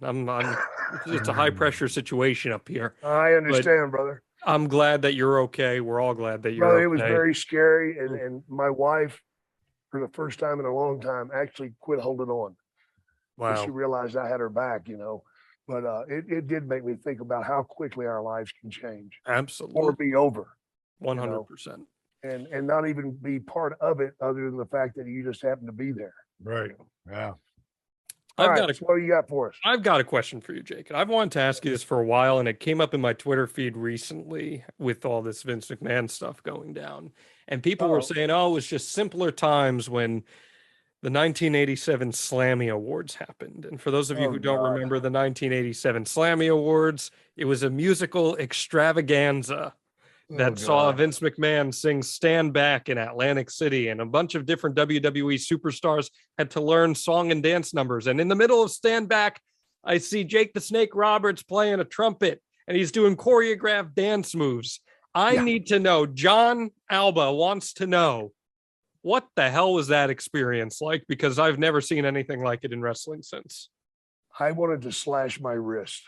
[SPEAKER 1] It's a high pressure situation up here.
[SPEAKER 2] I understand, brother.
[SPEAKER 1] I'm glad that you're okay. We're all glad that you're
[SPEAKER 2] Brother,
[SPEAKER 1] okay.
[SPEAKER 2] it was very scary. And my wife, for the first time in a long time, actually quit holding on.
[SPEAKER 1] Wow.
[SPEAKER 2] She realized I had her back, But it did make me think about how quickly our lives can change or
[SPEAKER 1] Absolutely.
[SPEAKER 2] be over.
[SPEAKER 1] 100%.
[SPEAKER 2] And not even be part of it other than the fact that you just happen to be there.
[SPEAKER 3] Right. Yeah.
[SPEAKER 2] So what do you got for us?
[SPEAKER 1] I've got a question for you, Jake. And I've wanted to ask you this for a while, and it came up in my Twitter feed recently with all this Vince McMahon stuff going down. And people were saying, it was just simpler times when the 1987 Slammy Awards happened. And for those of you who don't remember the 1987 Slammy Awards, it was a musical extravaganza that saw Vince McMahon sing Stand Back in Atlantic City, and a bunch of different WWE superstars had to learn song and dance numbers. And in the middle of Stand Back, I see Jake the Snake Roberts playing a trumpet, and he's doing choreographed dance moves. I need to know, John Alba wants to know, what the hell was that experience like? Because I've never seen anything like it in wrestling since.
[SPEAKER 2] I wanted to slash my wrist.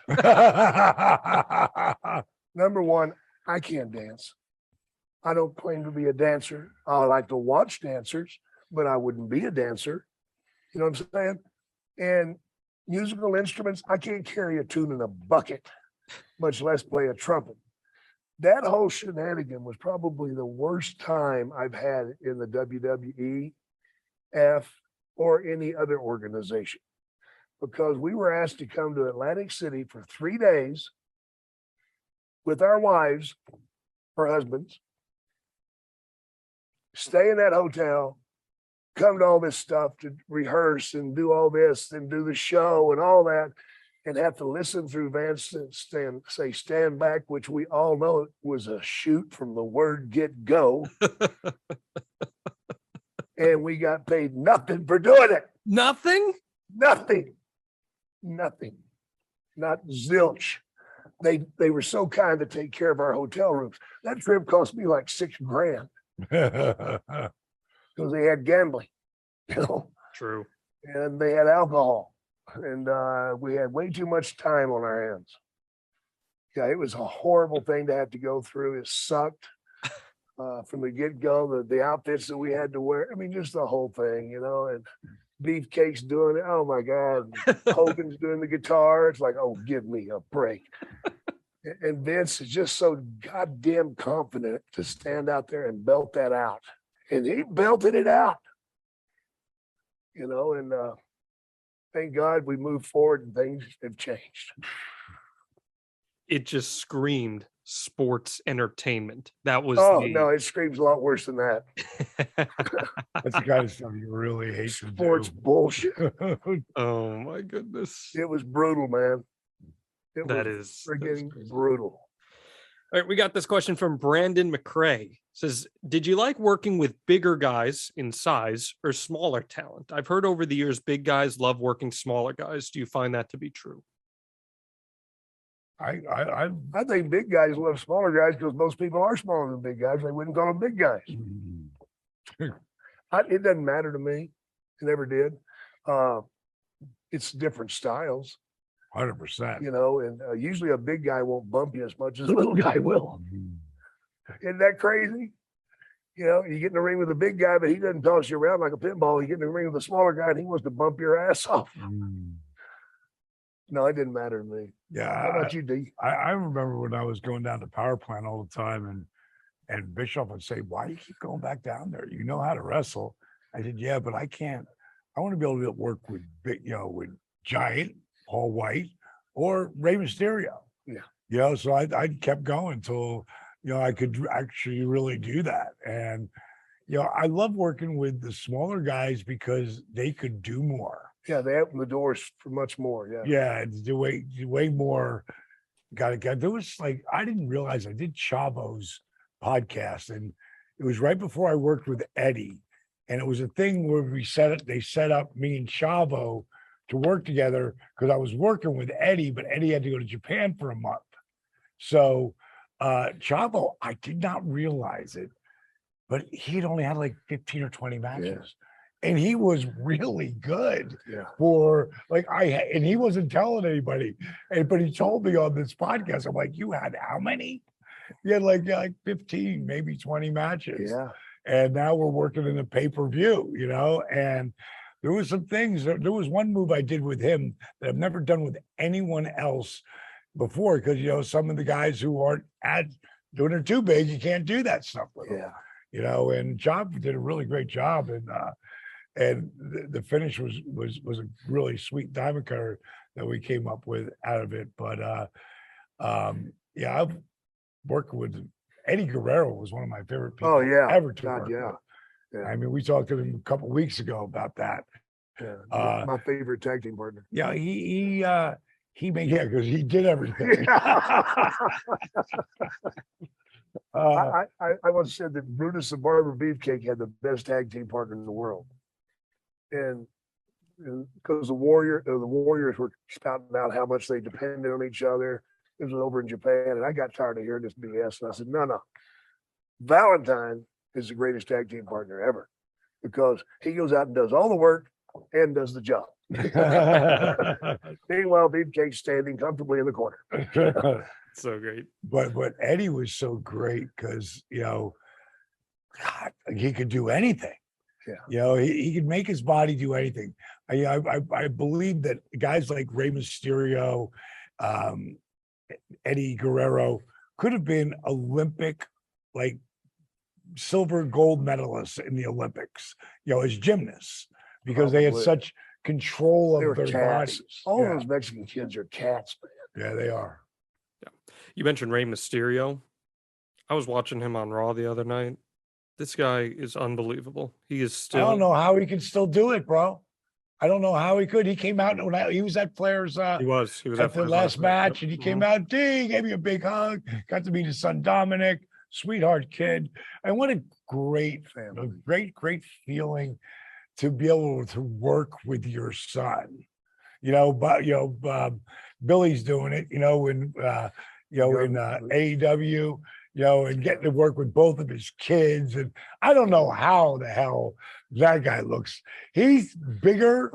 [SPEAKER 2] Number one, I can't dance. I don't claim to be a dancer. I like to watch dancers, but I wouldn't be a dancer. You know what I'm saying? And musical instruments, I can't carry a tune in a bucket, much less play a trumpet. That whole shenanigan was probably the worst time I've had in the WWE, or any other organization, because we were asked to come to Atlantic City for 3 days with our wives or husbands, stay in that hotel, come to all this stuff to rehearse and do all this and do the show and all that, and have to listen through Vance stand back, which we all know was a shoot from the word get go. And we got paid nothing for doing it.
[SPEAKER 1] Nothing?
[SPEAKER 2] Nothing. Not zilch. They were so kind to take care of our hotel rooms. That trip cost me like $6,000 because they had gambling,
[SPEAKER 1] True.
[SPEAKER 2] and they had alcohol, and we had way too much time on our hands. Yeah, it was a horrible thing to have to go through. It sucked from the get-go, the outfits that we had to wear. I mean, just the whole thing, and Beefcake's doing it. Oh my God. Hogan's doing the guitar. It's like, oh, give me a break. And Vince is just so goddamn confident to stand out there and belt that out. And he belted it out. And thank God we moved forward and things have changed.
[SPEAKER 1] It just screamed sports entertainment. That was
[SPEAKER 2] Oh,
[SPEAKER 1] the
[SPEAKER 2] no, it screams a lot worse than that.
[SPEAKER 3] That's the kind of stuff you really hate to
[SPEAKER 2] Sports
[SPEAKER 3] do.
[SPEAKER 2] bullshit.
[SPEAKER 1] Oh my goodness.
[SPEAKER 2] It was brutal, man. It
[SPEAKER 1] That
[SPEAKER 2] was
[SPEAKER 1] is
[SPEAKER 2] friggin'
[SPEAKER 1] crazy.
[SPEAKER 2] brutal.
[SPEAKER 1] All right, we got this question from Brandon McCrae. Says, did you like working with bigger guys in size or smaller talent? I've heard over the years big guys love working smaller guys. Do you find that to be true?
[SPEAKER 3] I
[SPEAKER 2] I think big guys love smaller guys because most people are smaller than big guys. They wouldn't call them big guys. It doesn't matter to me. It never did. It's different styles,
[SPEAKER 3] 100%.
[SPEAKER 2] you know, and usually a big guy won't bump you as much as a little guy will. Isn't that crazy? You know, you get in the ring with a big guy, but he doesn't toss you around like a pinball. You get in the ring with a smaller guy and he wants to bump your ass off. No, it didn't matter to me. How
[SPEAKER 3] Yeah,
[SPEAKER 2] about you, D?
[SPEAKER 3] I remember when I was going down to power plant all the time, and Bischoff would say, "Why do you keep going back down there? You know how to wrestle." I said, "Yeah, but I can't. I want to be able to work with big, with Giant, Paul White, or Rey Mysterio."
[SPEAKER 2] Yeah.
[SPEAKER 3] So I kept going until I could actually really do that. And I love working with the smaller guys because they could do more.
[SPEAKER 2] Yeah, they open the doors for much more. Yeah.
[SPEAKER 3] Yeah, it's way more. Got it. There was I didn't realize I did Chavo's podcast, and it was right before I worked with Eddie, and it was a thing where they set up me and Chavo to work together because I was working with Eddie, but Eddie had to go to Japan for a month. So Chavo, I did not realize it, but he'd only had like 15 or 20 matches. And he was really good for and he wasn't telling anybody. But he told me on this podcast, I'm like, you had how many? You had like 15, maybe 20 matches.
[SPEAKER 2] Yeah.
[SPEAKER 3] And now we're working in the pay-per-view, and there was some things. There was one move I did with him that I've never done with anyone else before, because some of the guys who aren't doing it too big, you can't do that stuff with them. And Job did a really great job, and the finish was a really sweet diamond cutter that we came up with out of it. But I've worked with Eddie Guerrero, was one of my favorite people ever to work with. I mean, we talked to him a couple of weeks ago about that.
[SPEAKER 2] My favorite tag team partner.
[SPEAKER 3] Yeah, he made because he did everything.
[SPEAKER 2] I once said that Brutus and Barber Beefcake had the best tag team partner in the world. And because the Warriors were spouting out how much they depended on each other. It was over in Japan, and I got tired of hearing this BS. And I said, no. Valentine is the greatest tag team partner ever because he goes out and does all the work and does the job. Meanwhile, Beefcake's standing comfortably in the corner.
[SPEAKER 1] So great.
[SPEAKER 3] But Eddie was so great because he could do anything. He could make his body do anything. I believe that guys like Rey Mysterio, Eddie Guerrero could have been Olympic, silver, gold medalists in the Olympics, as gymnasts, because they had such control of their bodies.
[SPEAKER 2] All those Mexican kids are cats, man.
[SPEAKER 3] Yeah, they are.
[SPEAKER 1] Yeah. You mentioned Rey Mysterio. I was watching him on Raw the other night. This guy is unbelievable. He is still.
[SPEAKER 3] I don't know how he can still do it, bro. I don't know how he could. He came out when he was at Flair's.
[SPEAKER 1] He was
[SPEAKER 3] at the last match, and he came out. Gave me a big hug. Got to meet his son Dominic, sweetheart kid, and what a great family, great feeling to be able to work with your son. Billy's doing it. In AEW. And getting to work with both of his kids. And I don't know how the hell that guy looks. He's bigger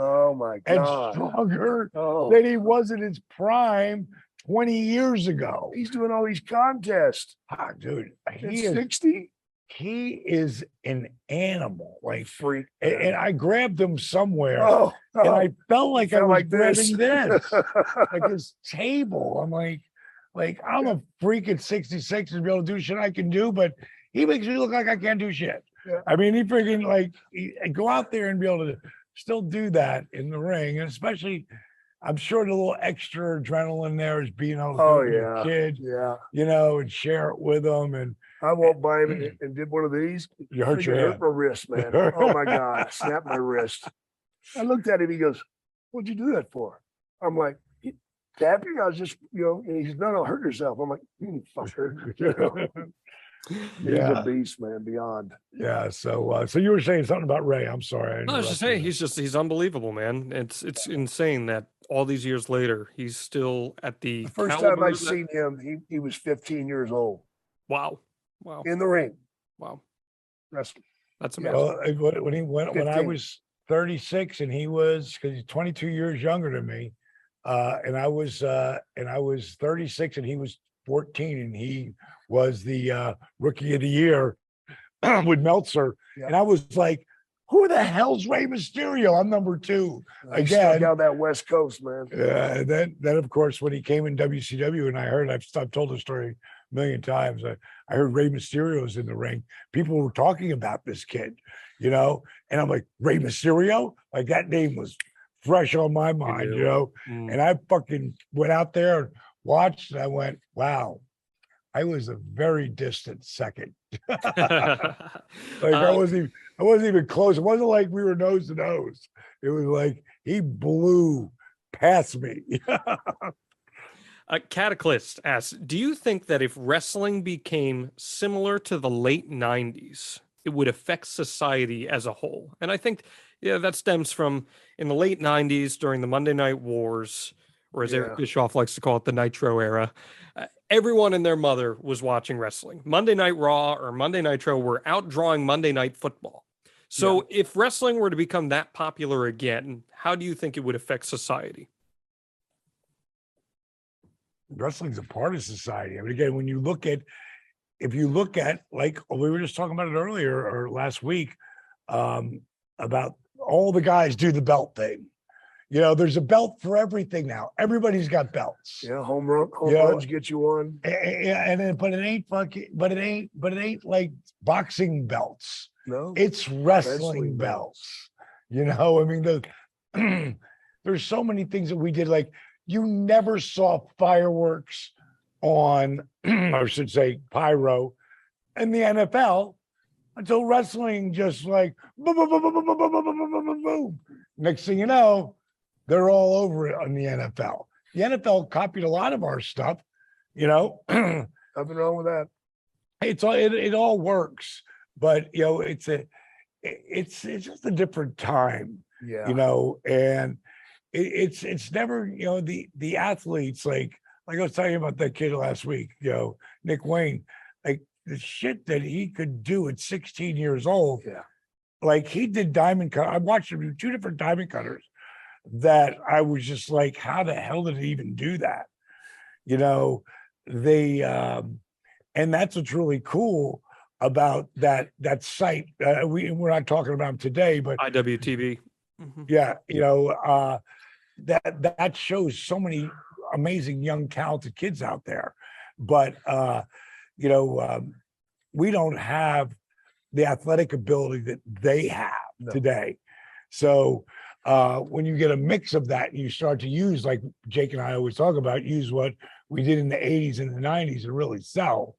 [SPEAKER 3] and stronger than he was in his prime 20 years ago.
[SPEAKER 2] He's doing all these contests.
[SPEAKER 3] Dude,
[SPEAKER 2] he is 60.
[SPEAKER 3] He is an animal,
[SPEAKER 2] freak.
[SPEAKER 3] And I grabbed him somewhere, and I felt like I was grabbing this, like his table. I'm like I'm a freak at 66 and be able to do shit I can do, but he makes me look like I can't do shit.
[SPEAKER 2] Yeah.
[SPEAKER 3] I mean, he freaking go out there and be able to still do that in the ring, and especially I'm sure the little extra adrenaline there is being able to
[SPEAKER 2] Oh,
[SPEAKER 3] do it with your
[SPEAKER 2] yeah.
[SPEAKER 3] kid,
[SPEAKER 2] Yeah.
[SPEAKER 3] you know, and share it with them. And
[SPEAKER 2] I walked by him and did one of these.
[SPEAKER 3] you hurt your
[SPEAKER 2] Freaking hurt
[SPEAKER 3] hand.
[SPEAKER 2] my wrist, man. Oh my God. I snapped my wrist. I looked at him. He goes, "What'd you do that for?" I'm like, "Tapping." I was just, and he says, "No, hurt yourself." I'm like, "Fucker." He's a beast, man, beyond.
[SPEAKER 3] Yeah. So you were saying something about Ray. I'm sorry.
[SPEAKER 1] No, I was just saying he's unbelievable, man. It's insane that all these years later he's still at the
[SPEAKER 2] The first time
[SPEAKER 1] caliber
[SPEAKER 2] I
[SPEAKER 1] that-
[SPEAKER 2] seen him, he was 15 years old
[SPEAKER 1] Wow,
[SPEAKER 2] in the ring
[SPEAKER 1] wow,
[SPEAKER 2] wrestling.
[SPEAKER 1] that's
[SPEAKER 2] Yeah.
[SPEAKER 1] amazing.
[SPEAKER 3] Well, when I
[SPEAKER 2] 15.
[SPEAKER 3] was 36 and he was, because he's 22 years younger than me, and I was 36 and he was 14 and he was the rookie of the year with Meltzer.
[SPEAKER 2] Yeah.
[SPEAKER 3] And I was like, who the hell's Rey Mysterio? I'm number 2.
[SPEAKER 2] He stuck
[SPEAKER 3] Again.
[SPEAKER 2] out that West Coast, man.
[SPEAKER 3] Then of course, when he came in WCW and I heard, I've told the story a million times. I heard Rey Mysterio's in the ring. People were talking about this kid, and I'm like, Rey Mysterio? Like that name was fresh on my mind,
[SPEAKER 1] Mm.
[SPEAKER 3] and I fucking went out there and watched and I went, wow, I was a very distant second. Like I wasn't even close. It wasn't like we were nose to nose. It was like he blew past me.
[SPEAKER 1] Cataclysm asks, do you think that if wrestling became similar to the late 90s, it would affect society as a whole? And I think that stems from in the late 90s during the Monday Night Wars, or as Eric Bischoff likes to call it, the Nitro era. Everyone and their mother was watching wrestling. Monday Night Raw or Monday Nitro were outdrawing Monday Night Football. So if wrestling were to become that popular again, how do you think it would affect society?
[SPEAKER 3] Wrestling's a part of society. I mean, again, if you look at like we were just talking about it earlier or last week, about all the guys do the belt thing. There's a belt for everything now. Everybody's got belts.
[SPEAKER 2] Yeah, home runs get you one.
[SPEAKER 3] But it ain't like boxing belts.
[SPEAKER 2] No,
[SPEAKER 3] It's wrestling belts. I mean, there's so many things that we did. Like you never saw fireworks on, I should say, pyro, in the NFL until wrestling just like boom, boom, boom, boom, boom, boom, boom, boom, boom, boom, boom, boom. Next thing you know, they're all over it on the NFL. The NFL copied a lot of our stuff,
[SPEAKER 2] Nothing wrong with that.
[SPEAKER 3] it all works, but it's just a different time,
[SPEAKER 2] Yeah.
[SPEAKER 3] and it's never, the athletes, like I was telling you about that kid last week, Nick Wayne, like the shit that he could do at 16 years old.
[SPEAKER 2] Yeah. Like
[SPEAKER 3] he did diamond cut. I watched him do 2 different diamond cutters that I was just like, how the hell did he even do that? They and that's what's really cool about that site. We're not talking about them today, but
[SPEAKER 1] IWTV.
[SPEAKER 3] yeah, that shows so many amazing young talented kids out there, but we don't have the athletic ability that they have today. So when you get a mix of that and you start to use, like Jake and I always talk about, use what we did in the 80s and the 90s and really sell,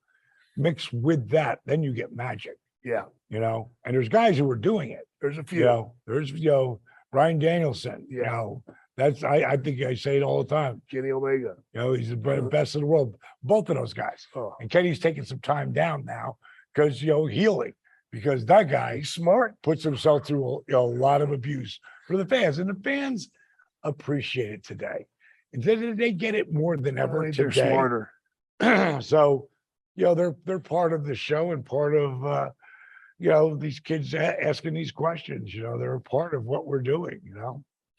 [SPEAKER 3] mix with that, then you get magic.
[SPEAKER 2] Yeah.
[SPEAKER 3] And there's guys who are doing it.
[SPEAKER 2] There's a few.
[SPEAKER 3] There's Brian Danielson. That's I think I say it all the time.
[SPEAKER 2] Kenny Omega.
[SPEAKER 3] He's the best in the world. Both of those guys.
[SPEAKER 2] Oh.
[SPEAKER 3] And Kenny's taking some time down now because healing, because that guy,
[SPEAKER 2] He's smart.
[SPEAKER 3] puts himself through a lot of abuse for the fans, and the fans appreciate it today. And they get it more than ever
[SPEAKER 2] They're
[SPEAKER 3] today.
[SPEAKER 2] smarter.
[SPEAKER 3] So, they're part of the show and part of these kids asking these questions. They're a part of what we're doing.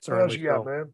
[SPEAKER 2] What else you got, man?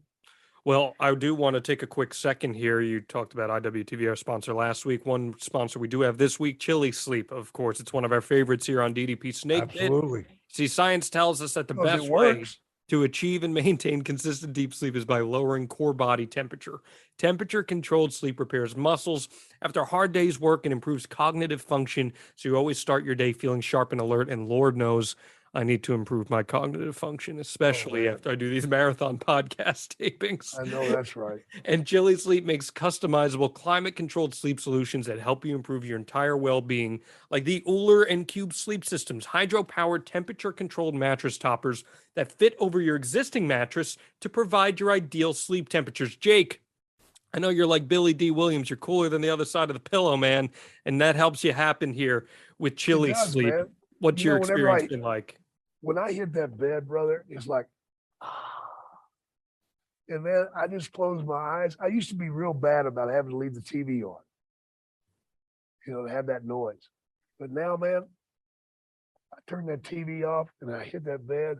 [SPEAKER 1] Well, I do want to take a quick second here. You talked about IWTV, our sponsor last week. One sponsor we do have this week, Chili Sleep. Of course, it's one of our favorites here on DDP Snake Pit.
[SPEAKER 3] Absolutely.
[SPEAKER 1] See, science tells us that the
[SPEAKER 2] Well, if
[SPEAKER 1] best
[SPEAKER 2] it
[SPEAKER 1] way
[SPEAKER 2] works.
[SPEAKER 1] to achieve and maintain consistent deep sleep is by lowering core body temperature. Temperature-controlled sleep repairs muscles after a hard day's work and improves cognitive function, so you always start your day feeling sharp and alert, and Lord knows I need to improve my cognitive function, especially
[SPEAKER 2] man.
[SPEAKER 1] after I do these marathon podcast tapings.
[SPEAKER 2] I know that's right.
[SPEAKER 1] And Chili Sleep makes customizable climate-controlled sleep solutions that help you improve your entire well-being, like the Uller and Cube sleep systems, hydro-powered temperature-controlled mattress toppers that fit over your existing mattress to provide your ideal sleep temperatures. Jake, I know you're like Billy D. Williams. You're cooler than the other side of the pillow, man, and that helps you happen here with Chili
[SPEAKER 2] It does,
[SPEAKER 1] Sleep.
[SPEAKER 2] man.
[SPEAKER 1] What's
[SPEAKER 2] You
[SPEAKER 1] your
[SPEAKER 2] know, whenever
[SPEAKER 1] experience
[SPEAKER 2] I-
[SPEAKER 1] been like?
[SPEAKER 2] When I hit that bed, brother, it's like, and then I just close my eyes. I used to be real bad about having to leave the TV on, to have that noise. But now, man, I turn that TV off and I hit that bed,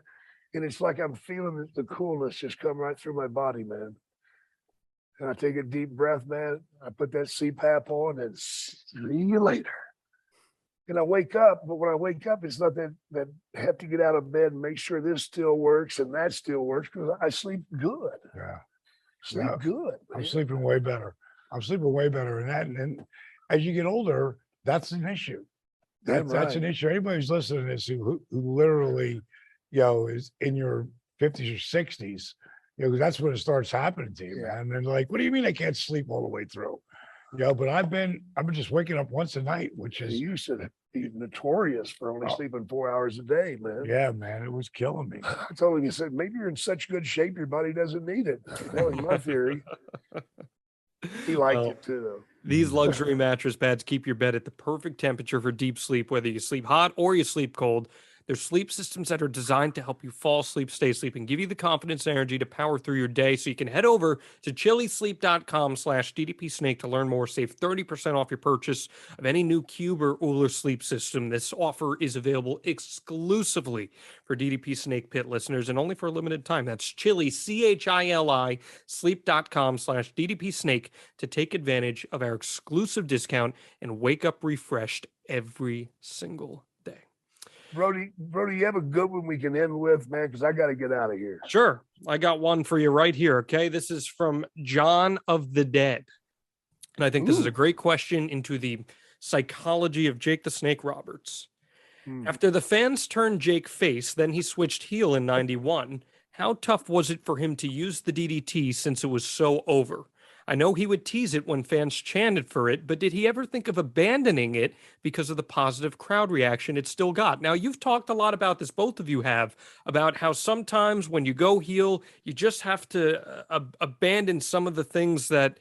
[SPEAKER 2] and it's like I'm feeling the coolness just come right through my body, man. And I take a deep breath, man. I put that CPAP on and see you later. And I wake up, but when I wake up, it's not that I have to get out of bed and make sure this still works and that still works, because I sleep good.
[SPEAKER 3] Yeah.
[SPEAKER 2] Sleep
[SPEAKER 3] Yeah.
[SPEAKER 2] good.
[SPEAKER 3] I'm
[SPEAKER 2] man.
[SPEAKER 3] sleeping way better. I'm sleeping way better than that. And as you get older, that's an issue.
[SPEAKER 2] Damn
[SPEAKER 3] That's an
[SPEAKER 2] right.
[SPEAKER 3] issue. Anybody who's listening to this who literally, is in your 50s or 60s, because that's when it starts happening to you,
[SPEAKER 2] Yeah.
[SPEAKER 3] man. And they're like, what do you mean I can't sleep all the way through? But I've been just waking up once a night, which is,
[SPEAKER 2] You used to be notorious for only
[SPEAKER 3] Oh.
[SPEAKER 2] sleeping 4 hours a day, man.
[SPEAKER 3] yeah, man, it was killing me.
[SPEAKER 2] I told him, he said, maybe you're in such good shape, your body doesn't need it. That was my theory. He liked
[SPEAKER 1] Well,
[SPEAKER 2] it too, though.
[SPEAKER 1] These luxury mattress pads keep your bed at the perfect temperature for deep sleep, whether you sleep hot or you sleep cold. They're sleep systems that are designed to help you fall asleep, stay asleep, and give you the confidence and energy to power through your day. So you can head over to chillisleep.com/DDPsnake to learn more. Save 30% off your purchase of any new Cube or Uller sleep system. This offer is available exclusively for DDP Snake Pit listeners and only for a limited time. That's Chili, CHILI, sleep.com/DDPsnake to take advantage of our exclusive discount and wake up refreshed every single day.
[SPEAKER 2] Brody, you have a good one we can end with, man, because I got to get out of here.
[SPEAKER 1] Sure. I got one for you right here. Okay. This is from John of the Dead. And I think this is a great question into the psychology of Jake the Snake Roberts. After the fans turned Jake face, then he switched heel in 91. How tough was it for him to use the DDT since it was so over? I know he would tease it when fans chanted for it, but did he ever think of abandoning it because of the positive crowd reaction it still got? Now, you've talked a lot about this, both of you have, about how sometimes when you go heel, you just have to abandon some of the things that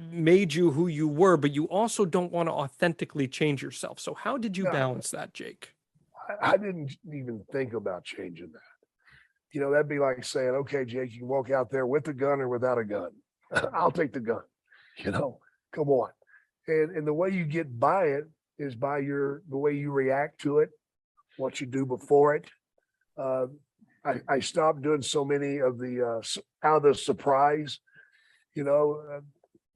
[SPEAKER 1] made you who you were, but you also don't want to authentically change yourself. So how did you
[SPEAKER 2] Yeah.
[SPEAKER 1] balance that, Jake?
[SPEAKER 2] I didn't even think about changing that. That'd be like saying, okay, Jake, you can walk out there with a gun or without a gun. I'll take the gun. Come on. And the way you get by it is by the way you react to it, what you do before it. I stopped doing so many of the out of the surprise,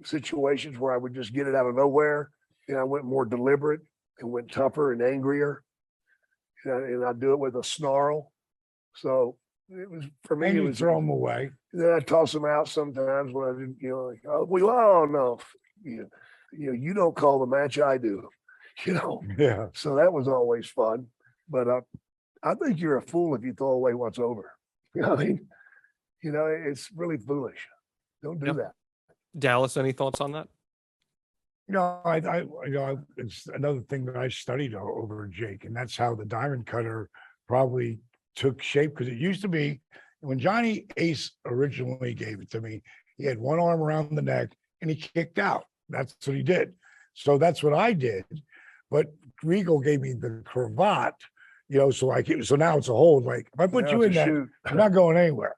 [SPEAKER 2] situations where I would just get it out of nowhere, and I went more deliberate and went tougher and angrier, and I do it with a snarl. So it was for me.
[SPEAKER 3] And
[SPEAKER 2] It
[SPEAKER 3] you
[SPEAKER 2] was
[SPEAKER 3] throw them away.
[SPEAKER 2] Then I toss them out sometimes when I didn't, like, oh no, you don't call the match, I do,
[SPEAKER 3] Yeah.
[SPEAKER 2] So that was always fun. But I think you're a fool if you throw away what's over. I mean, it's really foolish. Don't do
[SPEAKER 1] Yep.
[SPEAKER 2] that.
[SPEAKER 1] Dallas, any thoughts on that?
[SPEAKER 3] It's another thing that I studied over Jake, and that's how the diamond cutter probably took shape, because it used to be when Johnny Ace originally gave it to me, he had one arm around the neck and he kicked out. That's what he did. So that's what I did. But Regal gave me the cravat, so now it's a hold. Like if I put
[SPEAKER 2] Now
[SPEAKER 3] you
[SPEAKER 2] it's
[SPEAKER 3] in
[SPEAKER 2] a
[SPEAKER 3] that,
[SPEAKER 2] shoot.
[SPEAKER 3] I'm not going anywhere.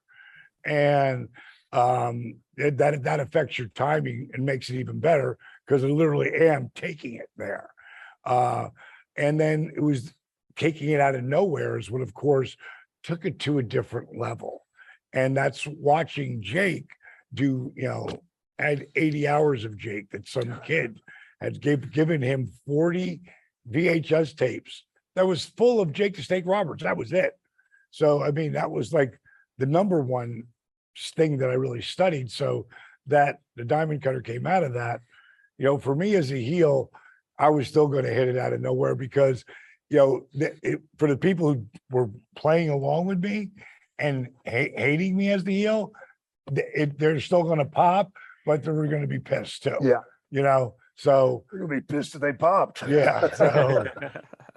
[SPEAKER 3] And that affects your timing and makes it even better, because I literally am taking it there. And then it was taking it out of nowhere is what, of course, took it to a different level. And that's watching Jake do, had 80 hours of Jake that some kid had given him 40 VHS tapes that was full of Jake the Snake Roberts. That was it. So, I mean, that was like the number one thing that I really studied. So that the diamond cutter came out of that, for me as a heel, I was still going to hit it out of nowhere, because for the people who were playing along with me and hating me as the heel, they're still going to pop, but they're going to be pissed too.
[SPEAKER 2] Yeah.
[SPEAKER 3] So
[SPEAKER 2] They're gonna be pissed if they popped.
[SPEAKER 3] yeah. So,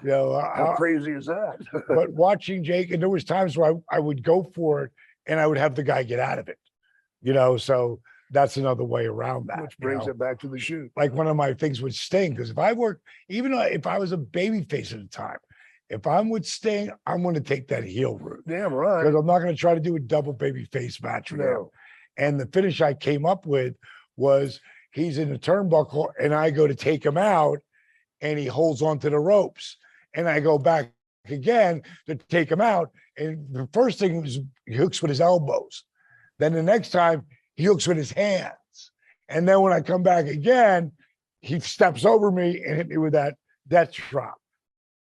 [SPEAKER 2] How crazy is that?
[SPEAKER 3] but watching Jake, and there was times where I would go for it and I would have the guy get out of it, so that's another way around that.
[SPEAKER 2] Which brings it back to the shoot.
[SPEAKER 3] Like one of my things with Sting, because even if I was a baby face at the time, if I'm with Sting, I'm going to take that heel route.
[SPEAKER 2] Damn right.
[SPEAKER 3] Because I'm not going to try to do a double baby face match with him. And the finish I came up with was he's in the turnbuckle and I go to take him out and he holds onto the ropes. And I go back again to take him out. And the first thing was he hooks with his elbows. Then the next time he hooks with his hands. And then when I come back again, he steps over me and hit me with that death drop.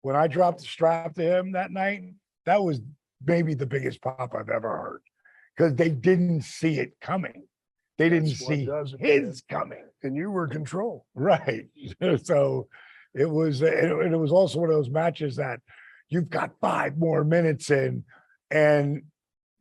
[SPEAKER 3] When I dropped the strap to him that night, that was maybe the biggest pop I've ever heard. Because they didn't see it coming. They didn't see his coming.
[SPEAKER 2] And you were in control.
[SPEAKER 3] Right. So it was also one of those matches that you've got 5 more minutes in, and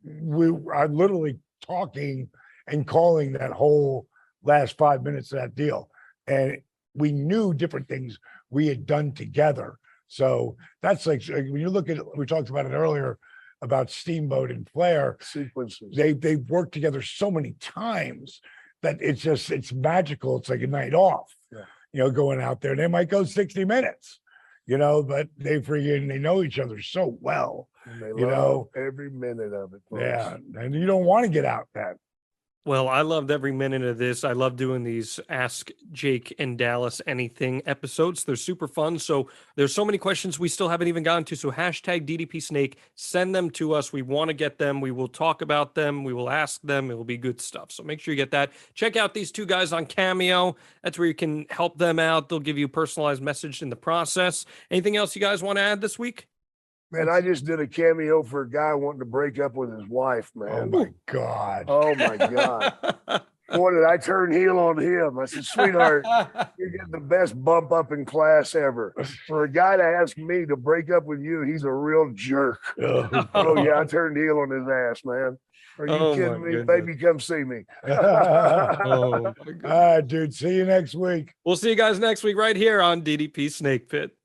[SPEAKER 3] I'm literally talking and calling that whole last 5 minutes of that deal. And we knew different things we had done together. So that's like when you look at it, we talked about it earlier about Steamboat and Flair
[SPEAKER 2] sequences.
[SPEAKER 3] They've worked together so many times that it's magical. It's like a night off.
[SPEAKER 2] Yeah.
[SPEAKER 3] Going out there. They might go 60 minutes, but they know each other so well.
[SPEAKER 2] And they love every minute of it. Folks.
[SPEAKER 3] Yeah. And you don't want to get out that.
[SPEAKER 1] Well, I loved every minute of this. I love doing these Ask Jake and Dallas Anything episodes. They're super fun. So there's so many questions we still haven't even gotten to. So hashtag DDP Snake, send them to us. We want to get them. We will talk about them. We will ask them. It will be good stuff. So make sure you get that. Check out these 2 guys on Cameo. That's where you can help them out. They'll give you a personalized message in the process. Anything else you guys want to add this week?
[SPEAKER 2] Man, I just did a cameo for a guy wanting to break up with his wife, man.
[SPEAKER 3] Oh my God.
[SPEAKER 2] Oh my God. Boy, did I turn heel on him. I said, sweetheart, you're getting the best bump up in class ever. For a guy to ask me to break up with you, he's a real jerk. Oh yeah, I turned heel on his ass, man. Are you kidding me?
[SPEAKER 1] Goodness.
[SPEAKER 2] Baby, come see me.
[SPEAKER 3] All right, dude. See you next week.
[SPEAKER 1] We'll see you guys next week right here on DDP Snake Pit.